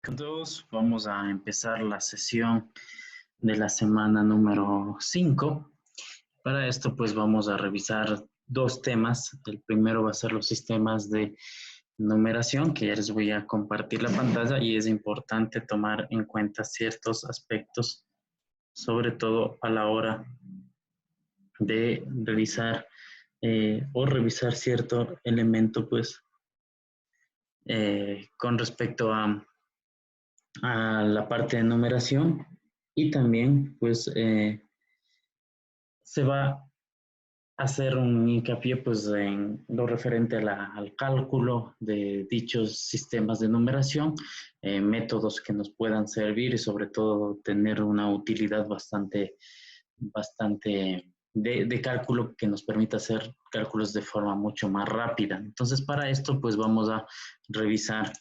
Con todos, vamos a empezar la sesión de la semana número 5. Para esto, pues vamos a revisar dos temas. El primero va a ser los sistemas de numeración, que ya les voy a compartir la pantalla y es importante tomar en cuenta ciertos aspectos, sobre todo a la hora de revisar o revisar cierto elemento, pues, con respecto a la parte de numeración y también pues se va a hacer un hincapié pues en lo referente al cálculo de dichos sistemas de numeración, métodos que nos puedan servir y sobre todo tener una utilidad bastante de cálculo que nos permita hacer cálculos de forma mucho más rápida. Entonces para esto pues vamos a revisar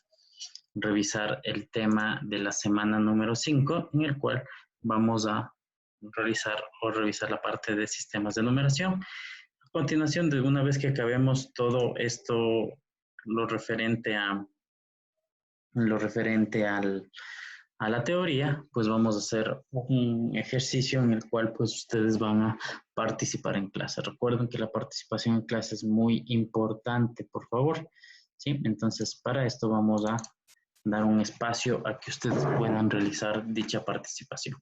el tema de la semana número 5, en el cual vamos a revisar la parte de sistemas de numeración. A continuación, de una vez que acabemos todo esto, lo referente a la teoría, pues vamos a hacer un ejercicio en el cual pues ustedes van a participar en clase. Recuerden que la participación en clase es muy importante, por favor. ¿Sí? Entonces, para esto vamos a dar un espacio a que ustedes puedan realizar dicha participación.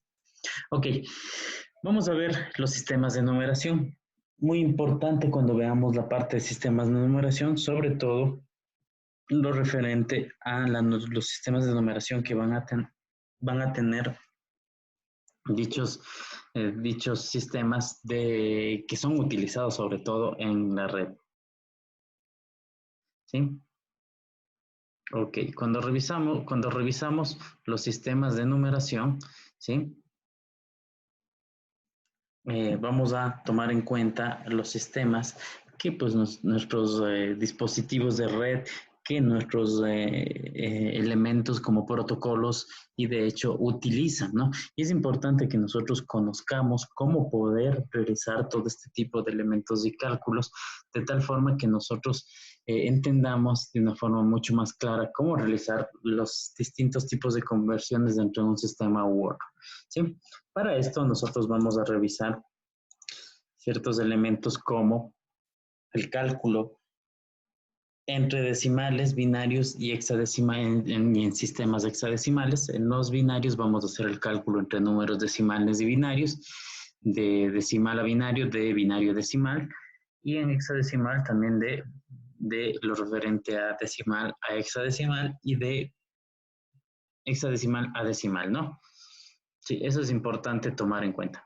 Ok, vamos a ver los sistemas de numeración. Muy importante cuando veamos la parte de sistemas de numeración, sobre todo lo referente a los sistemas de numeración que van a tener dichos sistemas que son utilizados sobre todo en la red. ¿Sí? Ok, cuando revisamos los sistemas de numeración, ¿sí? Vamos a tomar en cuenta los sistemas que pues nuestros dispositivos de red, que nuestros elementos como protocolos y de hecho utilizan, ¿no? Y es importante que nosotros conozcamos cómo poder realizar todo este tipo de elementos y cálculos de tal forma que nosotros entendamos de una forma mucho más clara cómo realizar los distintos tipos de conversiones dentro de un sistema u otro, ¿sí? Para esto nosotros vamos a revisar ciertos elementos como el cálculo entre decimales, binarios y hexadecimales en sistemas hexadecimales. En los binarios vamos a hacer el cálculo entre números decimales y binarios, de decimal a binario, de binario a decimal, y en hexadecimal también de lo referente a decimal a hexadecimal y de hexadecimal a decimal, ¿no? Sí, eso es importante tomar en cuenta.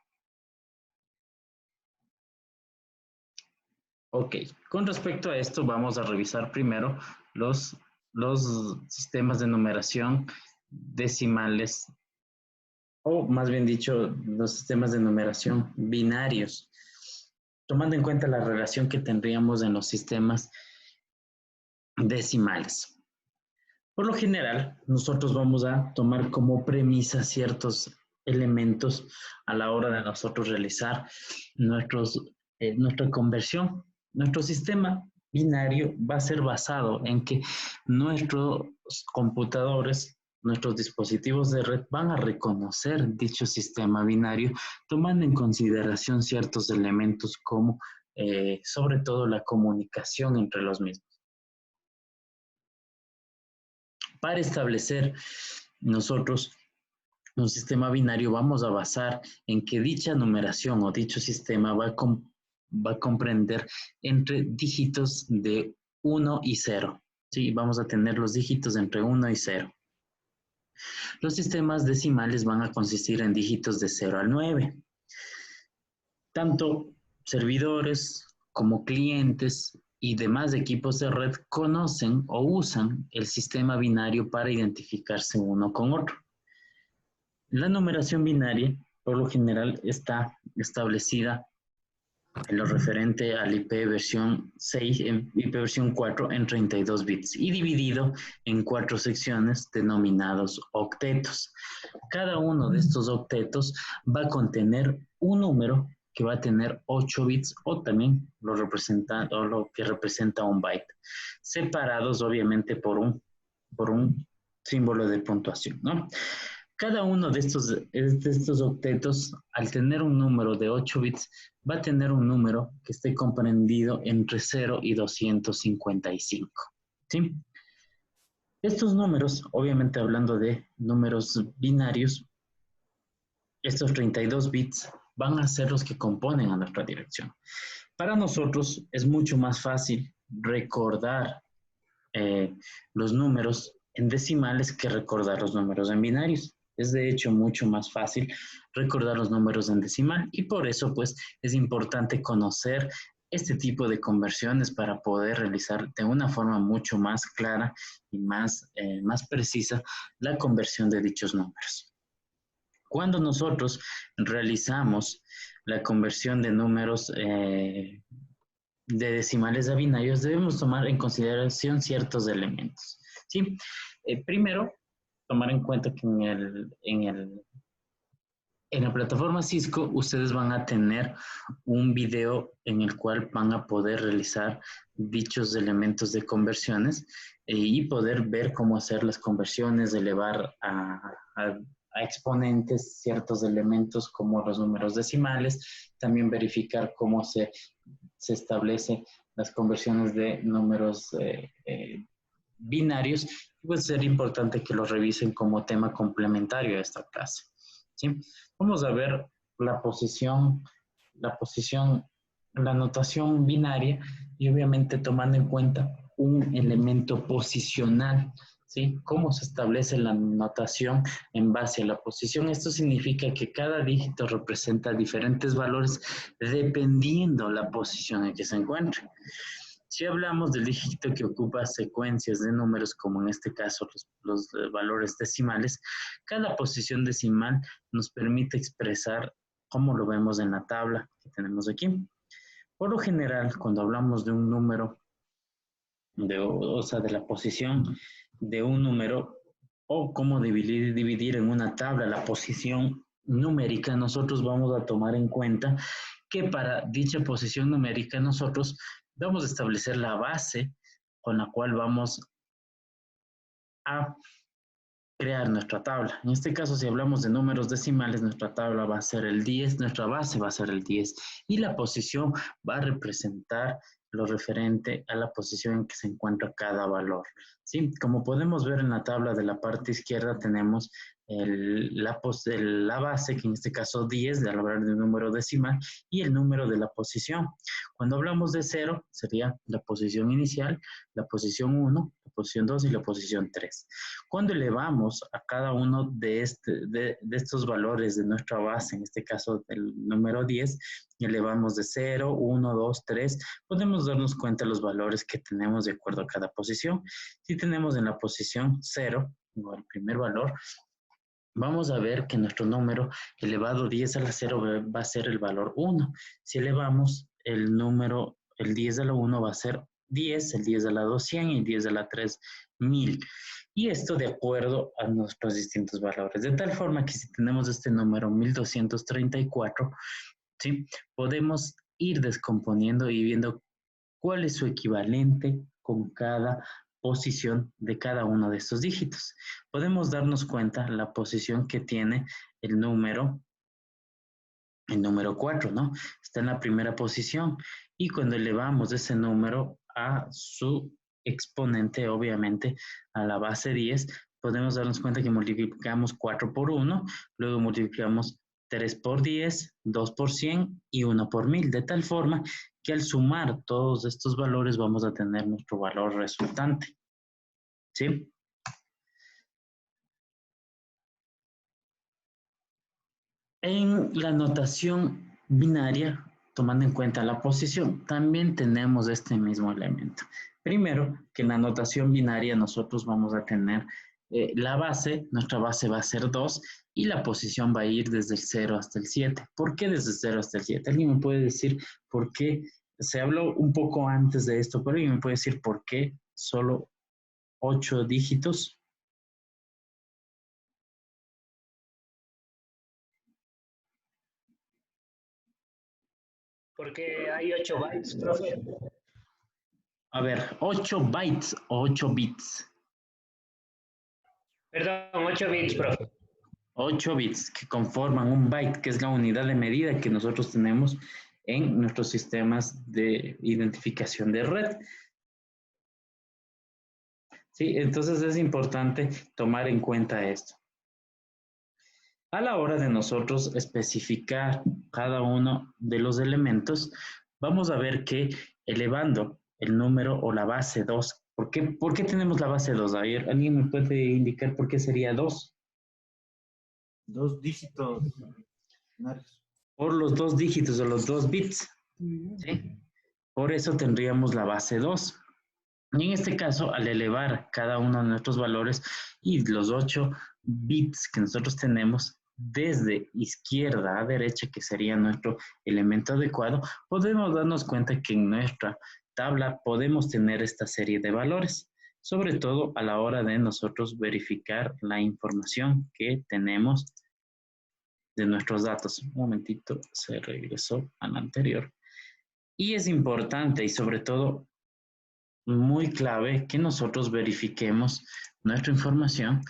Ok, con respecto a esto vamos a revisar primero los, los sistemas de numeración decimales, o más bien dicho, los sistemas de numeración binarios, tomando en cuenta la relación que tendríamos en los sistemas decimales. Por lo general, nosotros vamos a tomar como premisa ciertos elementos a la hora de nosotros realizar nuestra conversión. Nuestro sistema binario va a ser basado en que nuestros computadores, nuestros dispositivos de red van a reconocer dicho sistema binario, tomando en consideración ciertos elementos como sobre todo la comunicación entre los mismos. Para establecer nosotros un sistema binario vamos a basar en que dicha numeración o dicho sistema va a comprender entre dígitos de 1 y 0. Sí, vamos a tener los dígitos entre 1 y 0. Los sistemas decimales van a consistir en dígitos de 0 al 9. Tanto servidores como clientes y demás equipos de red conocen o usan el sistema binario para identificarse uno con otro. La numeración binaria, por lo general, está establecida en lo referente al IP versión 6, IP versión 4 en 32 bits y dividido en 4 secciones denominados octetos. Cada uno de estos octetos va a contener un número que va a tener 8 bits o también lo que representa un byte, separados obviamente por un símbolo de puntuación, ¿no? Cada uno de estos octetos, al tener un número de 8 bits, va a tener un número que esté comprendido entre 0 y 255, ¿sí? Estos números, obviamente hablando de números binarios, estos 32 bits van a ser los que componen a nuestra dirección. Para nosotros es mucho más fácil recordar los números en decimales que recordar los números en binarios. Es de hecho mucho más fácil recordar los números en decimal y por eso pues es importante conocer este tipo de conversiones para poder realizar de una forma mucho más clara y más precisa la conversión de dichos números. Cuando nosotros realizamos la conversión de números de decimales a binarios, debemos tomar en consideración ciertos elementos, ¿sí? Primero, tomar en cuenta que en la plataforma Cisco ustedes van a tener un video en el cual van a poder realizar dichos elementos de conversiones y poder ver cómo hacer las conversiones, elevar a exponentes ciertos elementos como los números decimales, también verificar cómo se establece las conversiones de números binarios, y puede ser importante que lo revisen como tema complementario a esta clase, ¿sí? Vamos a ver la posición, la notación binaria y obviamente tomando en cuenta un elemento posicional, ¿sí? ¿Cómo se establece la notación en base a la posición? Esto significa que cada dígito representa diferentes valores dependiendo la posición en que se encuentre. Si hablamos del dígito que ocupa secuencias de números, como en este caso los valores decimales, cada posición decimal nos permite expresar cómo lo vemos en la tabla que tenemos aquí. Por lo general, cuando hablamos de un número, o sea, de la posición de un número, o cómo dividir en una tabla la posición numérica, nosotros vamos a tomar en cuenta que para dicha posición numérica nosotros vamos a establecer la base con la cual vamos a crear nuestra tabla. En este caso, si hablamos de números decimales, nuestra tabla va a ser el 10, nuestra base va a ser el 10 y la posición va a representar lo referente a la posición en que se encuentra cada valor, ¿sí? Como podemos ver en la tabla de la parte izquierda tenemos la base, que en este caso 10, de hablar de un número decimal, y el número de la posición. Cuando hablamos de 0, sería la posición inicial, la posición 1, la posición 2 y la posición 3. Cuando elevamos a cada uno de estos valores de nuestra base, en este caso del número 10, elevamos de 0, 1, 2, 3, podemos darnos cuenta de los valores que tenemos de acuerdo a cada posición. Si tenemos en la posición 0, o el primer valor, vamos a ver que nuestro número elevado 10 a la 0 va a ser el valor 1. Si elevamos el número, el 10 a la 1 va a ser 10, el 10 a la 2, 100 y el 10 a la 3, 1000. Y esto de acuerdo a nuestros distintos valores. De tal forma que si tenemos este número 1234, ¿sí? Podemos ir descomponiendo y viendo cuál es su equivalente con cada posición de cada uno de estos dígitos. Podemos darnos cuenta la posición que tiene el número 4, ¿no? Está en la primera posición y cuando elevamos ese número a su exponente, obviamente, a la base 10, podemos darnos cuenta que multiplicamos 4 por 1, luego multiplicamos 3 por 10, 2 por 100 y 1 por 1000, de tal forma que al sumar todos estos valores vamos a tener nuestro valor resultante, ¿sí? En la notación binaria, tomando en cuenta la posición, también tenemos este mismo elemento. Primero, que en la notación binaria nosotros vamos a tener la base, nuestra base va a ser 2 y la posición va a ir desde el 0 hasta el 7. ¿Por qué desde el 0 hasta el 7? ¿Alguien me puede decir por qué? Se habló un poco antes de esto, pero alguien me puede decir por qué solo 8 dígitos. Porque hay 8 bytes, profe. A ver, 8 bytes o 8 bits. Perdón, 8 bits, profe. 8 bits que conforman un byte, que es la unidad de medida que nosotros tenemos en nuestros sistemas de identificación de red. Sí, entonces es importante tomar en cuenta esto. A la hora de nosotros especificar cada uno de los elementos, vamos a ver que elevando el número o la base 2, ¿por qué tenemos la base 2? A ver, ¿alguien me puede indicar por qué sería 2? 2 dígitos. Por los 2 dígitos o los 2 bits, ¿sí? Por eso tendríamos la base 2. Y en este caso, al elevar cada uno de nuestros valores y los 8 bits que nosotros tenemos desde izquierda a derecha, que sería nuestro elemento adecuado, podemos darnos cuenta que en nuestra tabla podemos tener esta serie de valores, sobre todo a la hora de nosotros verificar la información que tenemos de nuestros datos. Un momentito, se regresó al anterior. Y es importante y sobre todo muy clave que nosotros verifiquemos nuestra información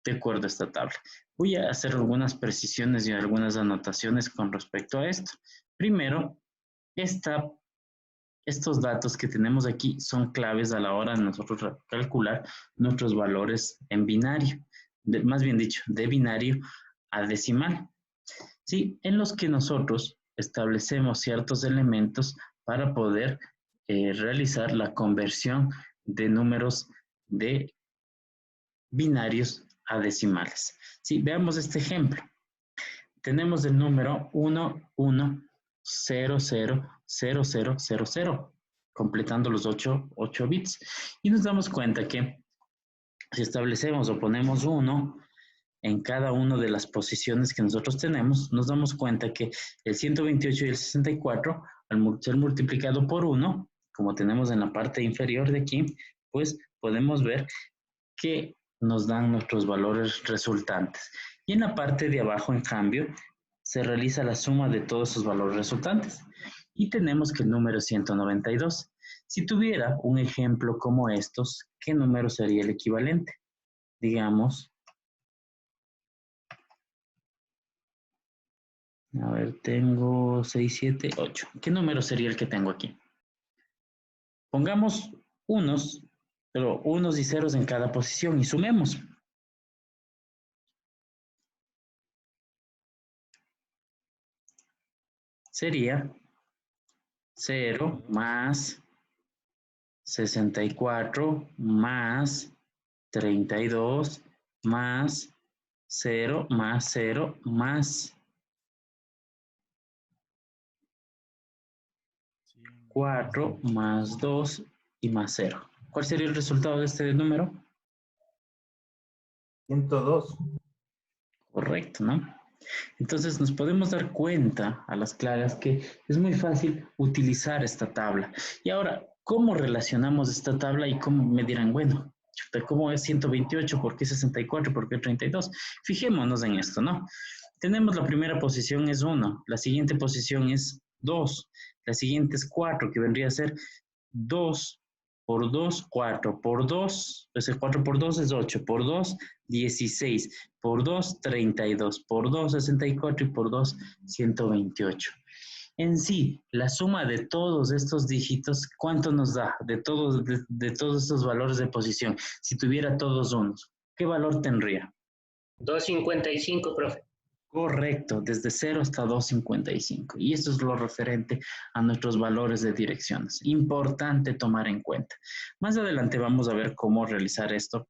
de acuerdo a esta tabla. Voy a hacer algunas precisiones y algunas anotaciones con respecto a esto. Primero, estos datos que tenemos aquí son claves a la hora de nosotros calcular nuestros valores en binario, más bien dicho, de binario a decimal. ¿Sí? En los que nosotros establecemos ciertos elementos para poder realizar la conversión de números de binarios a decimales. Sí, veamos este ejemplo. Tenemos el número 11000000, completando los 8 bits. Y nos damos cuenta que si establecemos o ponemos 1 en cada una de las posiciones que nosotros tenemos, nos damos cuenta que el 128 y el 64, al ser multiplicado por 1, como tenemos en la parte inferior de aquí, pues podemos ver que nos dan nuestros valores resultantes. Y en la parte de abajo, en cambio, se realiza la suma de todos esos valores resultantes. Y tenemos que el número es 192. Si tuviera un ejemplo como estos, ¿qué número sería el equivalente? Digamos, a ver, tengo 6, 7, 8. ¿Qué número sería el que tengo aquí? Pongamos unos, pero unos y ceros en cada posición y sumemos. Sería 0 más 64 más 32 más 0 más 0 más 4 más 2 y más 0. ¿Cuál sería el resultado de este número? 102. Correcto, ¿no? Entonces nos podemos dar cuenta a las claras que es muy fácil utilizar esta tabla. Y ahora, ¿cómo relacionamos esta tabla y cómo me dirán, bueno, ¿cómo es 128? ¿Por qué 64? ¿Por qué 32? Fijémonos en esto, ¿no? Tenemos la primera posición es 1, la siguiente posición es 2, la siguiente es 4, que vendría a ser 2 por 2, 4 por 2, entonces 4 por 2 es 8, por 2, 16, por 2, 32, por 2, 64 y por 2, 128. En sí, la suma de todos estos dígitos, ¿cuánto nos da de todos estos valores de posición? Si tuviera todos unos, ¿qué valor tendría? 255, profe. Correcto, desde 0 hasta 255. Y esto es lo referente a nuestros valores de direcciones. Importante tomar en cuenta. Más adelante vamos a ver cómo realizar esto.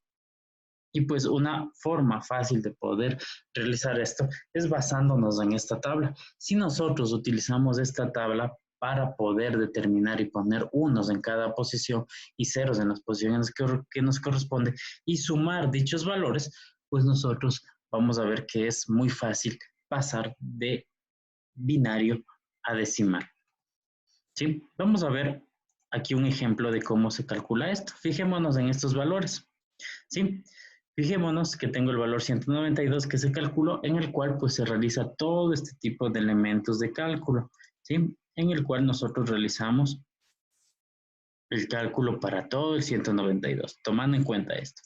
Y pues una forma fácil de poder realizar esto es basándonos en esta tabla. Si nosotros utilizamos esta tabla para poder determinar y poner unos en cada posición y ceros en las posiciones que nos corresponde y sumar dichos valores, pues nosotros vamos a ver que es muy fácil pasar de binario a decimal. ¿Sí? Vamos a ver aquí un ejemplo de cómo se calcula esto. Fijémonos en estos valores. ¿Sí? Fijémonos que tengo el valor 192 que se calculó, en el cual pues se realiza todo este tipo de elementos de cálculo, ¿sí? En el cual nosotros realizamos el cálculo para todo el 192, tomando en cuenta esto.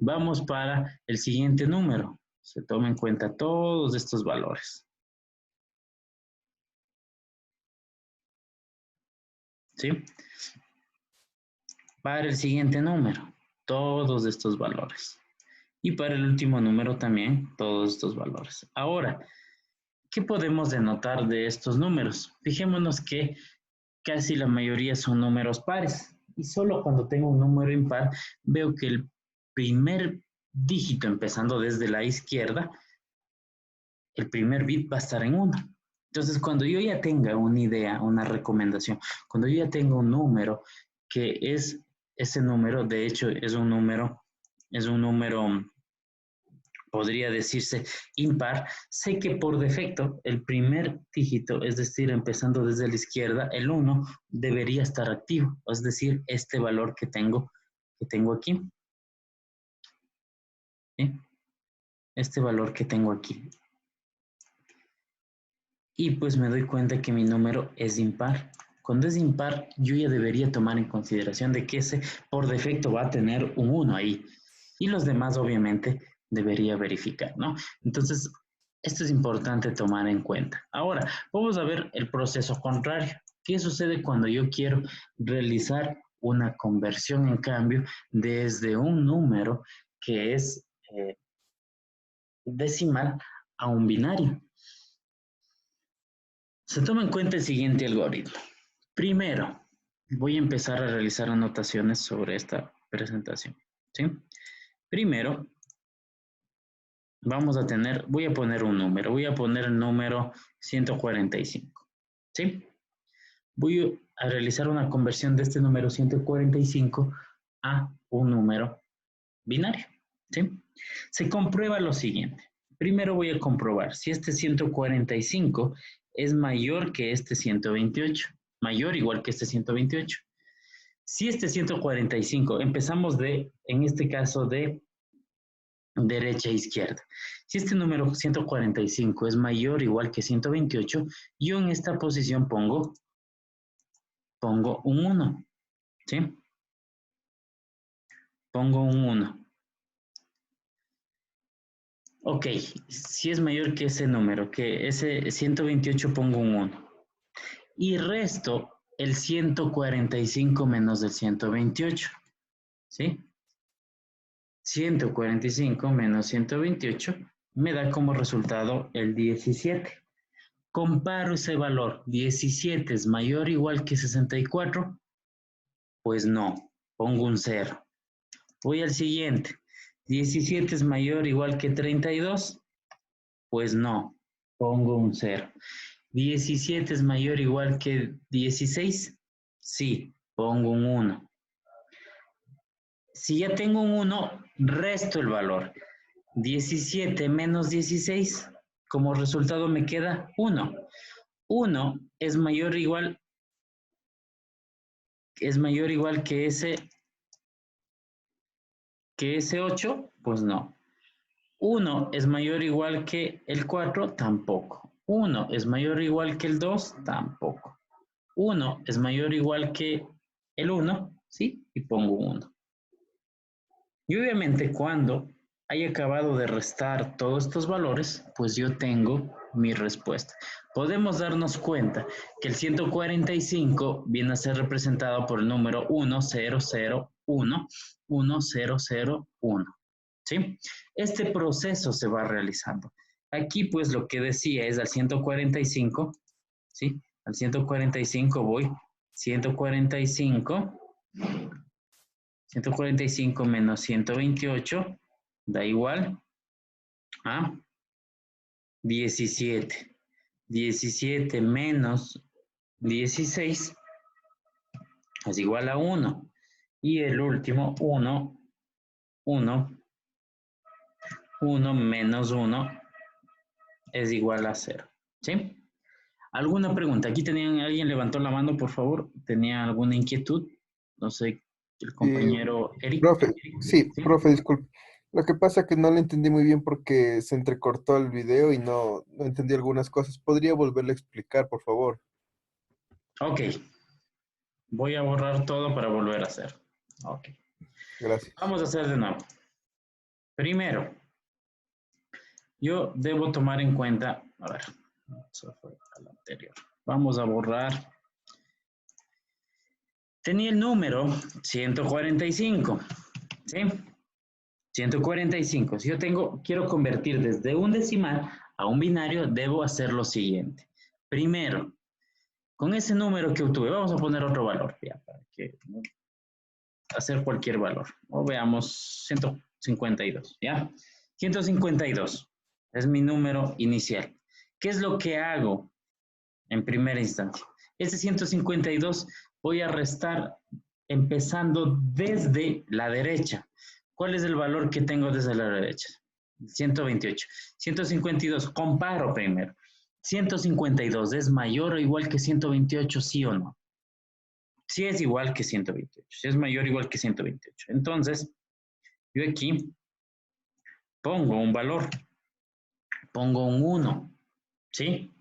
Vamos para el siguiente número. Se toma en cuenta todos estos valores. ¿Sí? Para el siguiente número, todos estos valores. Y para el último número también, todos estos valores. Ahora, ¿qué podemos denotar de estos números? Fijémonos que casi la mayoría son números pares. Y solo cuando tengo un número impar, veo que el primer dígito, empezando desde la izquierda, el primer bit va a estar en 1. Entonces, cuando yo ya tenga una idea, una recomendación, cuando yo ya tengo un número que es ese número, de hecho, es un número, podría decirse impar, sé que por defecto el primer dígito, es decir, empezando desde la izquierda, el 1 debería estar activo, es decir, este valor que tengo aquí. ¿Sí? Este valor que tengo aquí. Y pues me doy cuenta que mi número es impar. Cuando es impar, yo ya debería tomar en consideración de que ese por defecto va a tener un 1 ahí. Y los demás, obviamente, debería verificar, ¿no? Entonces, esto es importante tomar en cuenta. Ahora, vamos a ver el proceso contrario. ¿Qué sucede cuando yo quiero realizar una conversión, en cambio, desde un número que es decimal a un binario? Se toma en cuenta el siguiente algoritmo. Primero, voy a empezar a realizar anotaciones sobre esta presentación, ¿sí? Primero, voy a poner un número, voy a poner el número 145, ¿sí? Voy a realizar una conversión de este número 145 a un número binario, ¿sí? Se comprueba lo siguiente. Primero voy a comprobar si este 145 es mayor que este 128, mayor o igual que este 128. Si este 145, empezamos en este caso, de derecha a izquierda. Si este número 145 es mayor o igual que 128, yo en esta posición pongo un 1, ¿sí? Pongo un 1. Ok, si es mayor que ese número, que ese 128, pongo un 1. Y resto el 145 menos el 128, ¿sí? 145 menos 128 me da como resultado el 17. Comparo ese valor. 17 es mayor o igual que 64. Pues no, pongo un 0. Voy al siguiente. 17 es mayor o igual que 32. Pues no, pongo un 0. 17 es mayor o igual que 16. Sí, pongo un 1. Si ya tengo un 1, resto el valor. 17 menos 16, como resultado me queda 1. 1 es mayor o igual que ese 8, pues no. 1 es mayor o igual que el 4, tampoco. 1 es mayor o igual que el 2, tampoco. 1 es mayor o igual que el 1, ¿sí? Y pongo 1. Y obviamente cuando haya acabado de restar todos estos valores, pues yo tengo mi respuesta. Podemos darnos cuenta que el 145 viene a ser representado por el número 1001, 1001, ¿sí? Este proceso se va realizando. Aquí pues lo que decía es al 145, ¿sí? Al 145 voy 145 menos 128 da igual a 17. 17 menos 16 es igual a 1. Y el último, 1 menos 1 es igual a 0. ¿Sí? ¿Alguna pregunta? Aquí alguien levantó la mano, por favor. ¿Tenía alguna inquietud? No sé, el Eh, compañero Eric. profe, sí, ¿Sí? profe, disculpe. Lo que pasa es que no lo entendí muy bien porque se entrecortó el video y no entendí algunas cosas. ¿Podría volverle a explicar, por favor? Ok. Voy a borrar todo para volver a hacer. Ok. Gracias. Vamos a hacer de nuevo. Primero, yo debo tomar en cuenta, a ver, eso fue al anterior. Vamos a borrar. Tenía el número 145, ¿sí? 145. Si yo quiero convertir desde un decimal a un binario, debo hacer lo siguiente. Primero, con ese número que obtuve, vamos a poner otro valor, ya, para que hacer cualquier valor. O veamos 152, ¿ya? 152 es mi número inicial. ¿Qué es lo que hago en primera instancia? Ese 152 voy a restar empezando desde la derecha. ¿Cuál es el valor que tengo desde la derecha? 128. 152, comparo primero. 152 es mayor o igual que 128, ¿sí o no? Sí es igual que 128, si es mayor o igual que 128. Entonces, yo aquí pongo un valor, pongo un 1, ¿sí?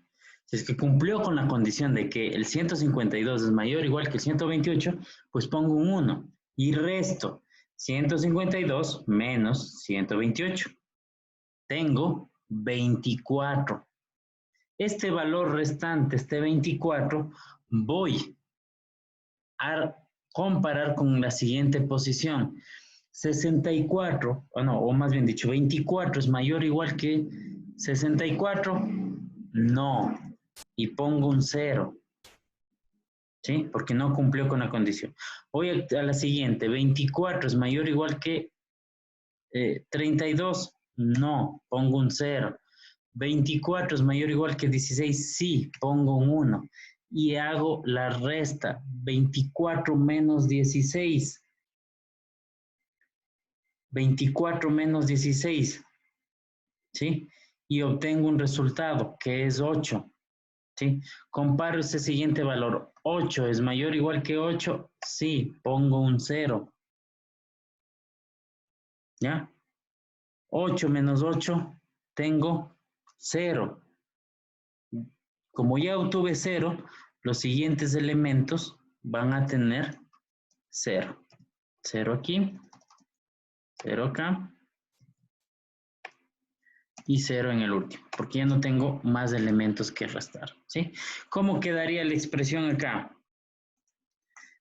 Si es que cumplió con la condición de que el 152 es mayor o igual que el 128, pues pongo un 1 y resto 152 menos 128. Tengo 24. Este valor restante, este 24, voy a comparar con la siguiente posición. 64, o más bien dicho, 24 es mayor o igual que 64. No. Y pongo un 0. ¿Sí? Porque no cumplió con la condición. Voy a la siguiente. 24 es mayor o igual que 32. No. Pongo un 0. 24 es mayor o igual que 16. Sí. Pongo un 1. Y hago la resta. 24 menos 16. 24 menos 16. ¿Sí? Y obtengo un resultado que es 8. ¿Sí? Comparo ese siguiente valor. 8 es mayor o igual que 8. Sí, pongo un 0. ¿Ya? 8 menos 8, tengo 0. Como ya obtuve 0, los siguientes elementos van a tener 0. 0 aquí, 0 acá y 0 en el último, porque ya no tengo más elementos que restar. ¿Sí? ¿Cómo quedaría la expresión acá?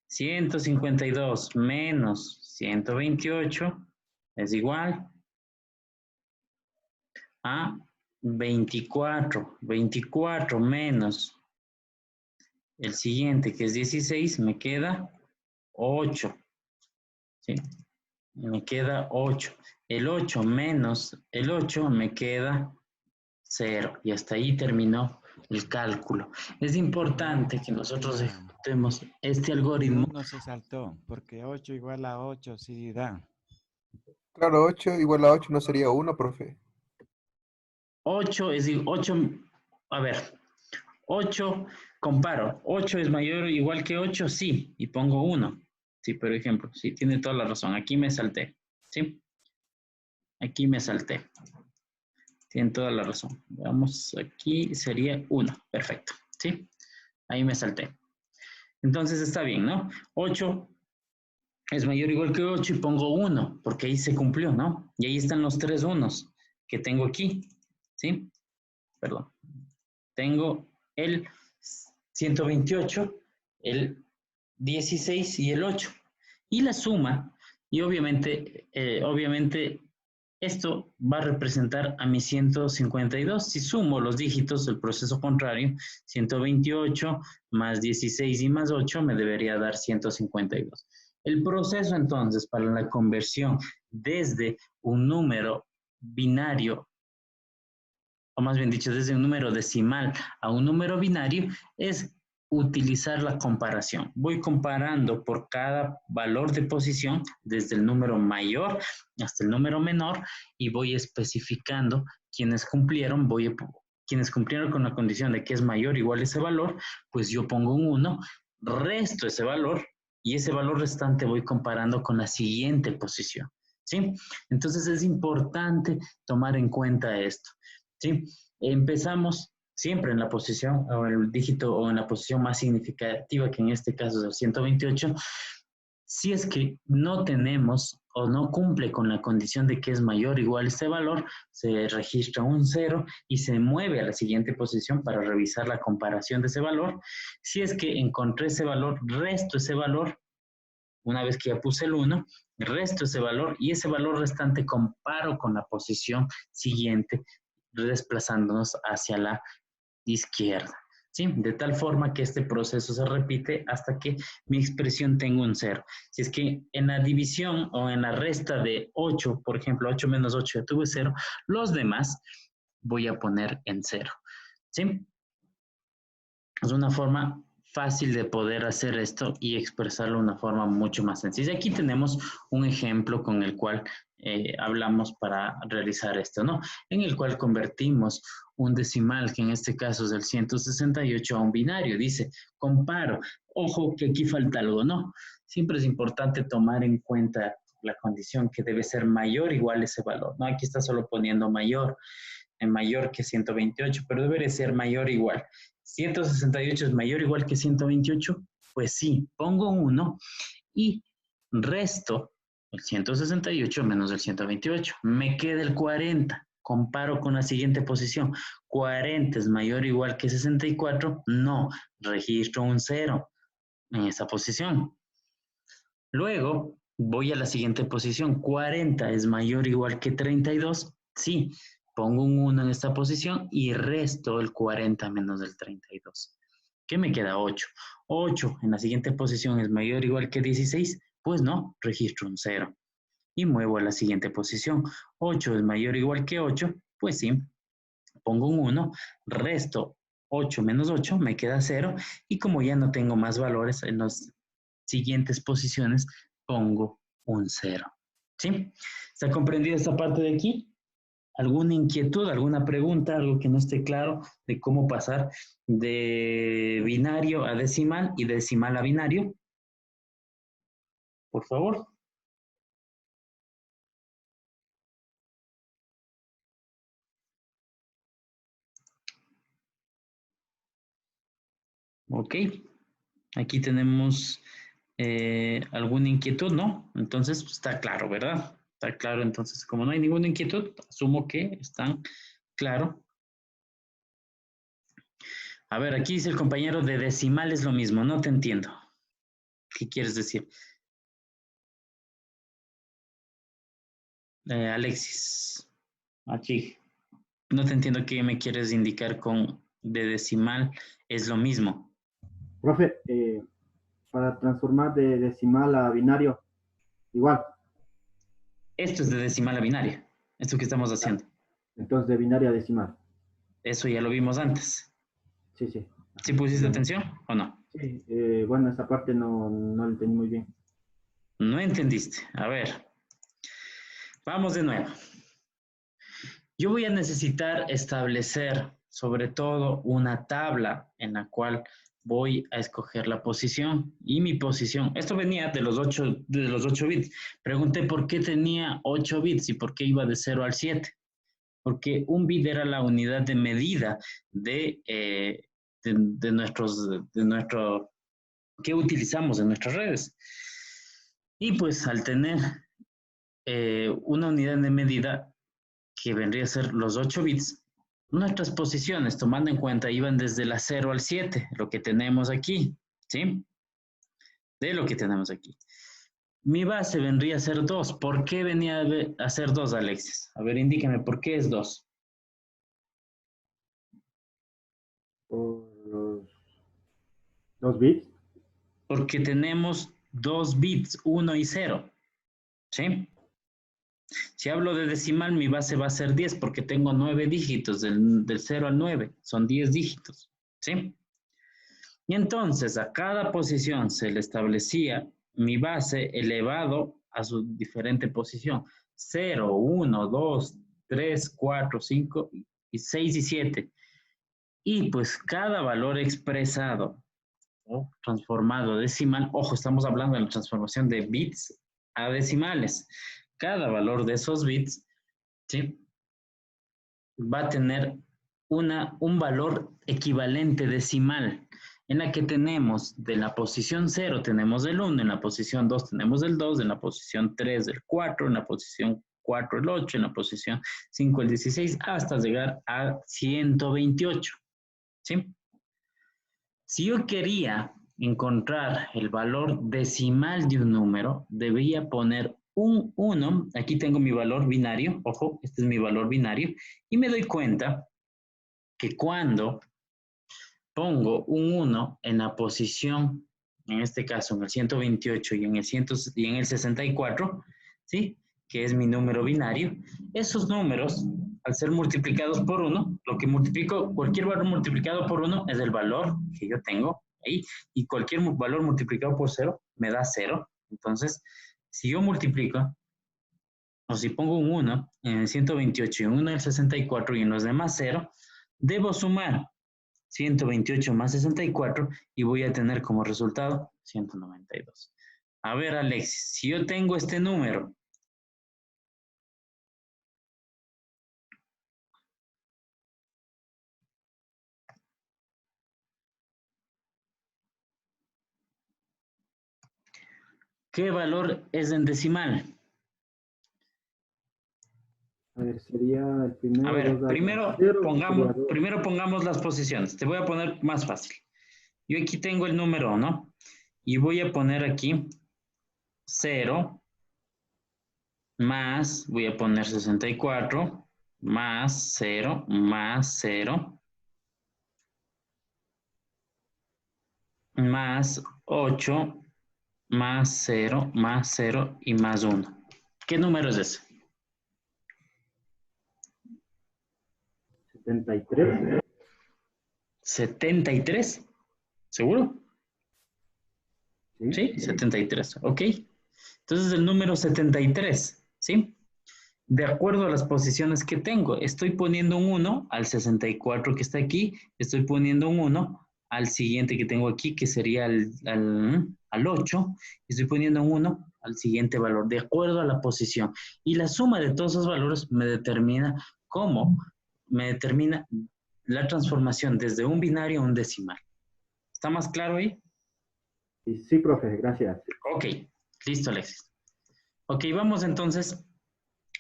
152 menos 128 es igual a 24. 24 menos el siguiente, que es 16, me queda 8. ¿Sí? Me queda 8. El 8 menos el 8 me queda 0. Y hasta ahí terminó el cálculo. Es importante que nosotros ejecutemos este algoritmo. No se saltó, porque 8 igual a 8 sí da. Claro, 8 igual a 8 no sería 1, profe. 8 es 8, a ver, 8, comparo, 8 es mayor o igual que 8, sí, y pongo 1. Sí, por ejemplo, sí, tiene toda la razón, aquí me salté, ¿sí? Aquí me salté. Tienen toda la razón. Veamos, aquí sería 1, perfecto, ¿sí? Ahí me salté. Entonces está bien, ¿no? 8 es mayor o igual que 8 y pongo 1, porque ahí se cumplió, ¿no? Y ahí están los 3 unos que tengo aquí, ¿sí? Perdón. Tengo el 128, el 16 y el 8. Y la suma, y obviamente esto va a representar a mi 152. Si sumo los dígitos del proceso contrario, 128 más 16 y más 8 me debería dar 152. El proceso entonces para la conversión desde un número binario, o más bien dicho, desde un número decimal a un número binario, es utilizar la comparación. Voy comparando por cada valor de posición, desde el número mayor hasta el número menor, y voy especificando quienes cumplieron, quienes cumplieron con la condición de que es mayor o igual a ese valor, pues yo pongo un 1, resto ese valor, y ese valor restante voy comparando con la siguiente posición. ¿Sí? Entonces es importante tomar en cuenta esto. ¿Sí? Empezamos siempre en la posición o en el dígito o en la posición más significativa, que en este caso es el 128. Si es que no tenemos o no cumple con la condición de que es mayor o igual a este valor, se registra un 0 y se mueve a la siguiente posición para revisar la comparación de ese valor. Si es que encontré ese valor, resto ese valor, una vez que ya puse el 1, resto ese valor y ese valor restante comparo con la posición siguiente, desplazándonos hacia la izquierda. ¿Sí? De tal forma que este proceso se repite hasta que mi expresión tenga un 0. Si es que en la división o en la resta de 8, por ejemplo, 8 menos 8 ya tuve 0, los demás voy a poner en 0. ¿Sí? Es una forma fácil de poder hacer esto y expresarlo de una forma mucho más sencilla. Aquí tenemos un ejemplo con el cual hablamos para realizar esto, ¿no? En el cual convertimos un decimal, que en este caso es el 168, a un binario. Dice, comparo. Ojo que aquí falta algo, ¿no? Siempre es importante tomar en cuenta la condición que debe ser mayor o igual a ese valor, ¿no? Aquí está solo poniendo mayor, mayor que 128, pero debe ser mayor o igual. 168 es mayor o igual que 128, pues sí, pongo un 1 y resto el 168 menos el 128. Me queda el 40. Comparo con la siguiente posición. 40 es mayor o igual que 64. No, registro un 0 en esa posición. Luego voy a la siguiente posición. 40 es mayor o igual que 32. Sí, pongo un 1 en esta posición y resto el 40 menos el 32. ¿Qué me queda? 8. 8 en la siguiente posición es mayor o igual que 16. Pues no, registro un 0. Y muevo a la siguiente posición. 8 es mayor o igual que 8. Pues sí, pongo un 1, resto 8 menos 8, me queda 0. Y como ya no tengo más valores en las siguientes posiciones, pongo un 0. ¿Sí? ¿Está comprendida esta parte de aquí? ¿Alguna inquietud, alguna pregunta, algo que no esté claro de cómo pasar de binario a decimal y de decimal a binario? Por favor. Ok. Aquí tenemos alguna inquietud, ¿no? Entonces, pues, está claro, ¿verdad? Está claro, entonces, como no hay ninguna inquietud, asumo que están claro. A ver, aquí dice el compañero de decimal es lo mismo, no te entiendo. ¿Qué quieres decir? Alexis, aquí, no te entiendo qué me quieres indicar con de decimal es lo mismo. Profe, para transformar de decimal a binario, igual. Esto es de decimal a binario, esto que estamos haciendo. Entonces, de binario a decimal. Eso ya lo vimos antes. Sí, sí. ¿Sí pusiste atención o no? Sí, bueno, esa parte no la entendí muy bien. No entendiste. A ver, vamos de nuevo. Yo voy a necesitar establecer, sobre todo, una tabla en la cual voy a escoger la posición y mi posición. Esto venía de los 8 bits. Pregunté por qué tenía 8 bits y por qué iba de 0 al 7. Porque un bit era la unidad de medida de nuestro que utilizamos en nuestras redes. Y pues al tener una unidad de medida que vendría a ser los 8 bits, nuestras posiciones, tomando en cuenta, iban desde la 0 al 7, lo que tenemos aquí, ¿sí? De lo que tenemos aquí. Mi base vendría a ser 2. ¿Por qué venía a ser 2, Alexis? A ver, indícame, ¿por qué es 2? Por los bits. Porque tenemos 2 bits, 1 y 0, ¿sí? Si hablo de decimal, mi base va a ser 10 porque tengo 9 dígitos, del 0 al 9, son 10 dígitos, ¿sí? Y entonces a cada posición se le establecía mi base elevado a su diferente posición. 0, 1, 2, 3, 4, 5, y 6 y 7. Y pues cada valor expresado o transformado a decimal, ojo, estamos hablando de la transformación de bits a decimales. Cada valor de esos bits, ¿sí?, va a tener un valor equivalente decimal. en la que tenemos de la posición 0 tenemos el 1, en la posición 2 tenemos el 2, en la posición 3 el 4, en la posición 4 el 8, en la posición 5 el 16, hasta llegar a 128. ¿Sí? Si yo quería encontrar el valor decimal de un número, debía poner un 1, aquí tengo mi valor binario, ojo, este es mi valor binario, y me doy cuenta que cuando pongo un 1 en la posición, en este caso en el 128 y en el 64, ¿sí? Que es mi número binario, esos números, al ser multiplicados por 1, lo que multiplico, cualquier valor multiplicado por 1 es el valor que yo tengo ahí, y cualquier valor multiplicado por 0 me da 0. Entonces, si yo multiplico, o si pongo un 1 en el 128 y un 1 en el 64 y en los demás 0, debo sumar 128 más 64 y voy a tener como resultado 192. A ver, Alexis, si yo tengo este número, ¿qué valor es en decimal? A ver, sería el A primero. ver, 2 al cero, sería 2. primero pongamos las posiciones. Te voy a poner más fácil. Yo aquí tengo el número, ¿no? Y voy a poner aquí 0 más, voy a poner 64 más 0 más 0 más 8 más 0 más 0 y más 1. ¿Qué número es ese? 73. 73. ¿Seguro? Sí. Sí, 73. Ok. Entonces el número 73, ¿sí? De acuerdo a las posiciones que tengo, estoy poniendo un 1 al 64 que está aquí, estoy poniendo un 1 al siguiente que tengo aquí, que sería al 8, y estoy poniendo un 1 al siguiente valor, de acuerdo a la posición. Y la suma de todos esos valores me determina la transformación desde un binario a un decimal. ¿Está más claro ahí? Sí, profe, gracias. Ok, listo, Alexis. Ok, vamos entonces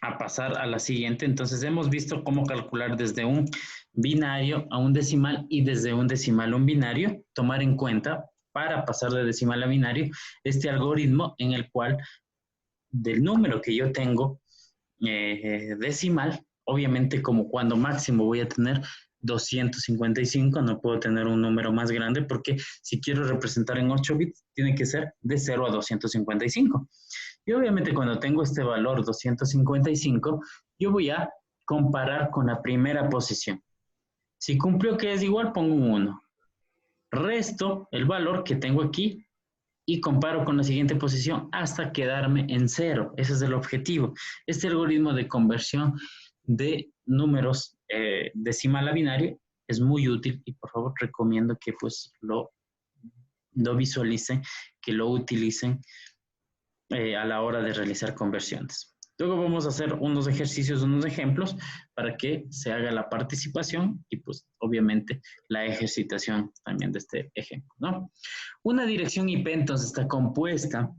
a pasar a la siguiente. Entonces hemos visto cómo calcular desde un binario a un decimal y desde un decimal a un binario. Tomar en cuenta para pasar de decimal a binario este algoritmo en el cual del número que yo tengo decimal, obviamente como cuando máximo voy a tener 255, no puedo tener un número más grande porque si quiero representar en 8 bits, tiene que ser de 0 a 255. Y obviamente cuando tengo este valor 255, yo voy a comparar con la primera posición. Si cumplió que es igual, pongo un 1. Resto el valor que tengo aquí y comparo con la siguiente posición hasta quedarme en 0. Ese es el objetivo. Este algoritmo de conversión de números decimal a binario es muy útil y por favor recomiendo que pues lo visualicen, que lo utilicen a la hora de realizar conversiones. Luego vamos a hacer unos ejercicios, unos ejemplos para que se haga la participación y pues obviamente la ejercitación también de este ejemplo, ¿no? Una dirección IP entonces está compuesta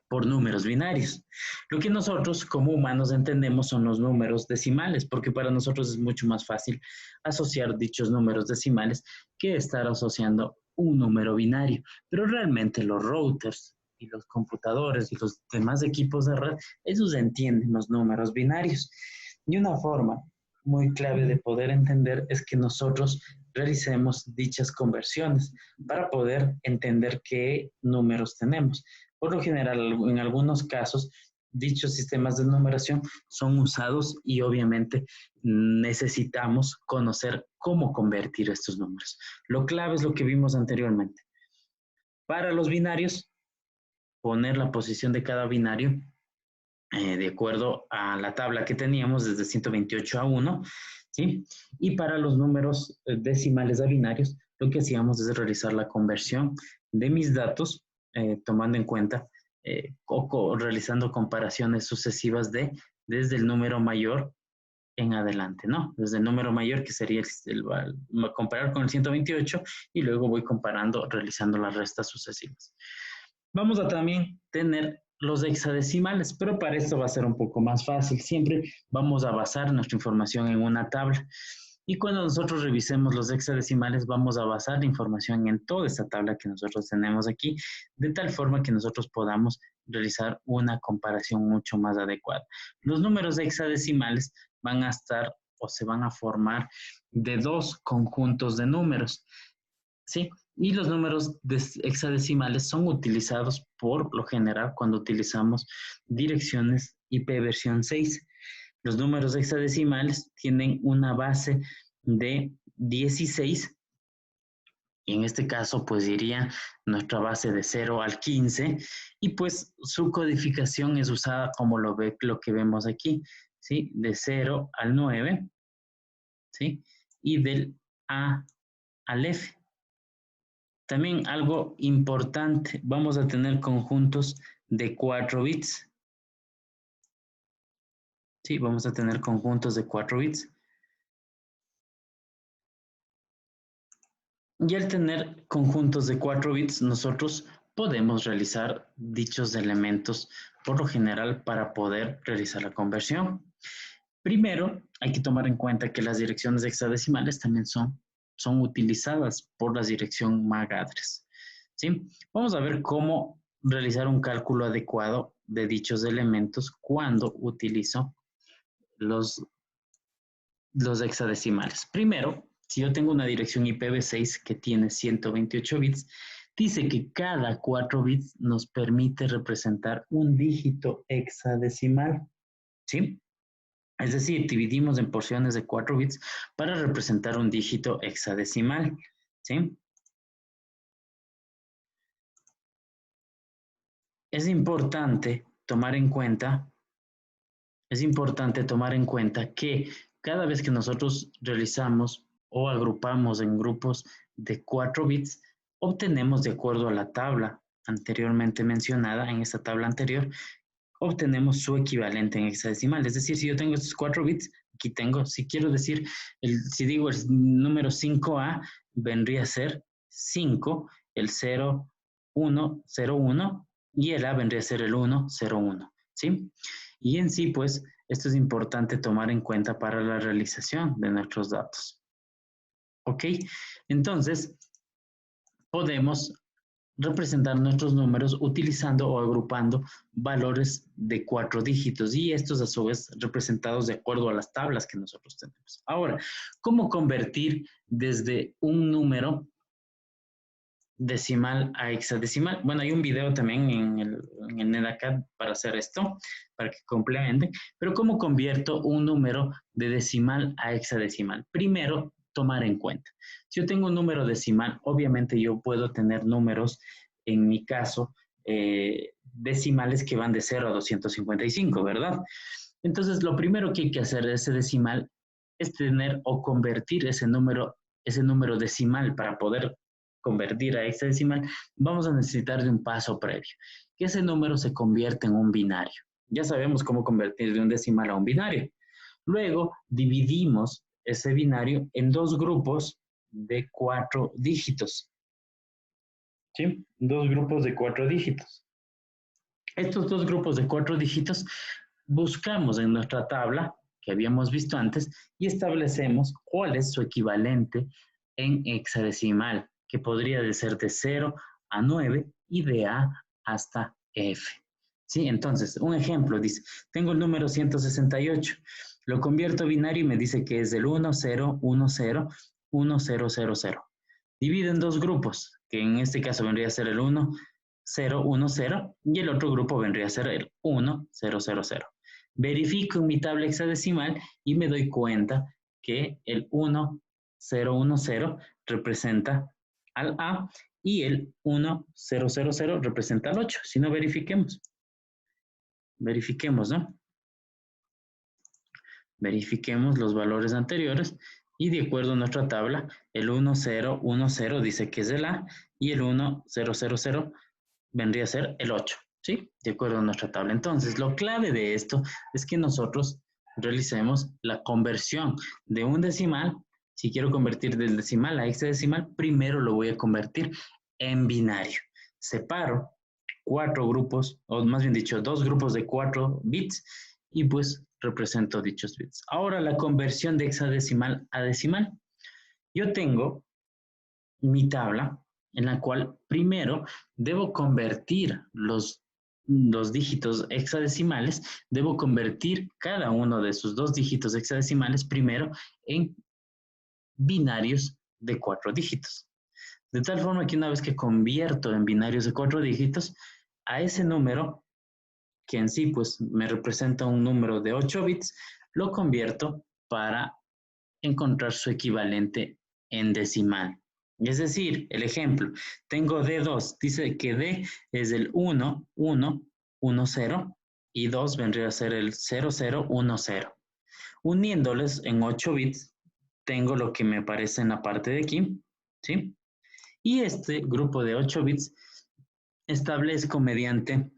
por números binarios. Lo que nosotros como humanos entendemos son los números decimales, porque para nosotros es mucho más fácil asociar dichos números decimales que estar asociando un número binario. Pero realmente los routers y los computadores y los demás equipos de red, ellos entienden los números binarios. Y una forma muy clave de poder entender es que nosotros realicemos dichas conversiones para poder entender qué números tenemos. Por lo general, en algunos casos, dichos sistemas de numeración son usados y obviamente necesitamos conocer cómo convertir estos números. Lo clave es lo que vimos anteriormente. Para los binarios, poner la posición de cada binario de acuerdo a la tabla que teníamos desde 128 a 1, ¿sí? Y para los números decimales a binarios, lo que hacíamos es realizar la conversión de mis datos tomando en cuenta realizando comparaciones sucesivas desde el número mayor en adelante, ¿no? Desde el número mayor, que sería comparar con el 128, y luego voy comparando, realizando las restas sucesivas. Vamos a también tener los hexadecimales, pero para esto va a ser un poco más fácil. Siempre vamos a basar nuestra información en una tabla. Y cuando nosotros revisemos los hexadecimales, vamos a basar la información en toda esta tabla que nosotros tenemos aquí, de tal forma que nosotros podamos realizar una comparación mucho más adecuada. Los números hexadecimales van a estar o se van a formar de dos conjuntos de números, ¿sí? Y los números hexadecimales son utilizados por lo general cuando utilizamos direcciones IP versión 6. Los números hexadecimales tienen una base de 16, y en este caso pues diría nuestra base de 0 al 15, y pues su codificación es usada como lo que vemos aquí, ¿sí? De 0 al 9, ¿sí? Y del A al F. También algo importante, vamos a tener conjuntos de 4 bits. Sí, vamos a tener conjuntos de 4 bits. Y al tener conjuntos de 4 bits, nosotros podemos realizar dichos elementos por lo general para poder realizar la conversión. Primero, hay que tomar en cuenta que las direcciones hexadecimales también son utilizadas por la dirección MAC address, ¿sí? Vamos a ver cómo realizar un cálculo adecuado de dichos elementos cuando utilizo los hexadecimales. Primero, si yo tengo una dirección IPv6 que tiene 128 bits, dice que cada 4 bits nos permite representar un dígito hexadecimal, ¿sí? Es decir, dividimos en porciones de 4 bits para representar un dígito hexadecimal, ¿sí? Es importante tomar en cuenta que cada vez que nosotros realizamos o agrupamos en grupos de 4 bits, obtenemos, de acuerdo a la tabla anteriormente mencionada, en esta tabla anterior, obtenemos su equivalente en hexadecimal. Es decir, si yo tengo estos 4 bits, aquí tengo, si quiero decir, si digo el número 5A, vendría a ser 5, el 0, 1, 0, 1, y el A vendría a ser el 1, 0, 1, ¿sí? Y en sí, pues, esto es importante tomar en cuenta para la realización de nuestros datos. ¿Ok? Entonces, podemos representar nuestros números utilizando o agrupando valores de 4 dígitos, y estos a su vez representados de acuerdo a las tablas que nosotros tenemos. Ahora, ¿cómo convertir desde un número decimal a hexadecimal? Bueno, hay un video también en el NetAcad para hacer esto, para que complementen, pero ¿cómo convierto un número de decimal a hexadecimal? Primero, tomar en cuenta. Si yo tengo un número decimal, obviamente yo puedo tener números, en mi caso, decimales que van de 0 a 255, ¿verdad? Entonces, lo primero que hay que hacer de ese decimal es tener o convertir ese número decimal. Para poder convertir a hexadecimal, vamos a necesitar de un paso previo, que ese número se convierte en un binario. Ya sabemos cómo convertir de un decimal a un binario. Luego, dividimos ese binario en dos grupos de 4 dígitos. ¿Sí? Dos grupos de 4 dígitos. Estos dos grupos de 4 dígitos buscamos en nuestra tabla que habíamos visto antes y establecemos cuál es su equivalente en hexadecimal, que podría de ser de 0 a 9 y de A hasta F. ¿Sí? Entonces, un ejemplo dice, tengo el número 168, lo convierto a binario y me dice que es el 1, 0, 1, 0, 1, 0, 0, 0. Divido en dos grupos, que en este caso vendría a ser el 1, 0, 1, 0, y el otro grupo vendría a ser el 1, 0, 0, 0. Verifico en mi tabla hexadecimal y me doy cuenta que el 1, 0, 1, 0 representa al A y el 1, 0, 0, 0 representa al 8. Si no, verifiquemos. Verifiquemos, ¿no? Verifiquemos los valores anteriores y de acuerdo a nuestra tabla, el 1, 0, 1, 0 dice que es el A y el 1, 0, 0, 0 vendría a ser el 8, ¿sí? De acuerdo a nuestra tabla. Entonces, lo clave de esto es que nosotros realicemos la conversión de un decimal. Si quiero convertir del decimal a hexadecimal, primero lo voy a convertir en binario. Separo 4 grupos, o más bien dicho, 2 grupos de 4 bits y pues represento dichos bits. Ahora la conversión de hexadecimal a decimal. Yo tengo mi tabla en la cual primero debo convertir los dígitos hexadecimales, debo convertir cada uno de esos 2 dígitos hexadecimales primero en binarios de 4 dígitos. De tal forma que una vez que convierto en binarios de 4 dígitos, a ese número, que en sí pues me representa un número de 8 bits, lo convierto para encontrar su equivalente en decimal. Es decir, el ejemplo, tengo D2, dice que D es el 1, 1, 1, 0, y 2 vendría a ser el 0, 0, 1, 0. Uniéndoles en 8 bits, tengo lo que me aparece en la parte de aquí, ¿sí? Y este grupo de 8 bits establezco mediante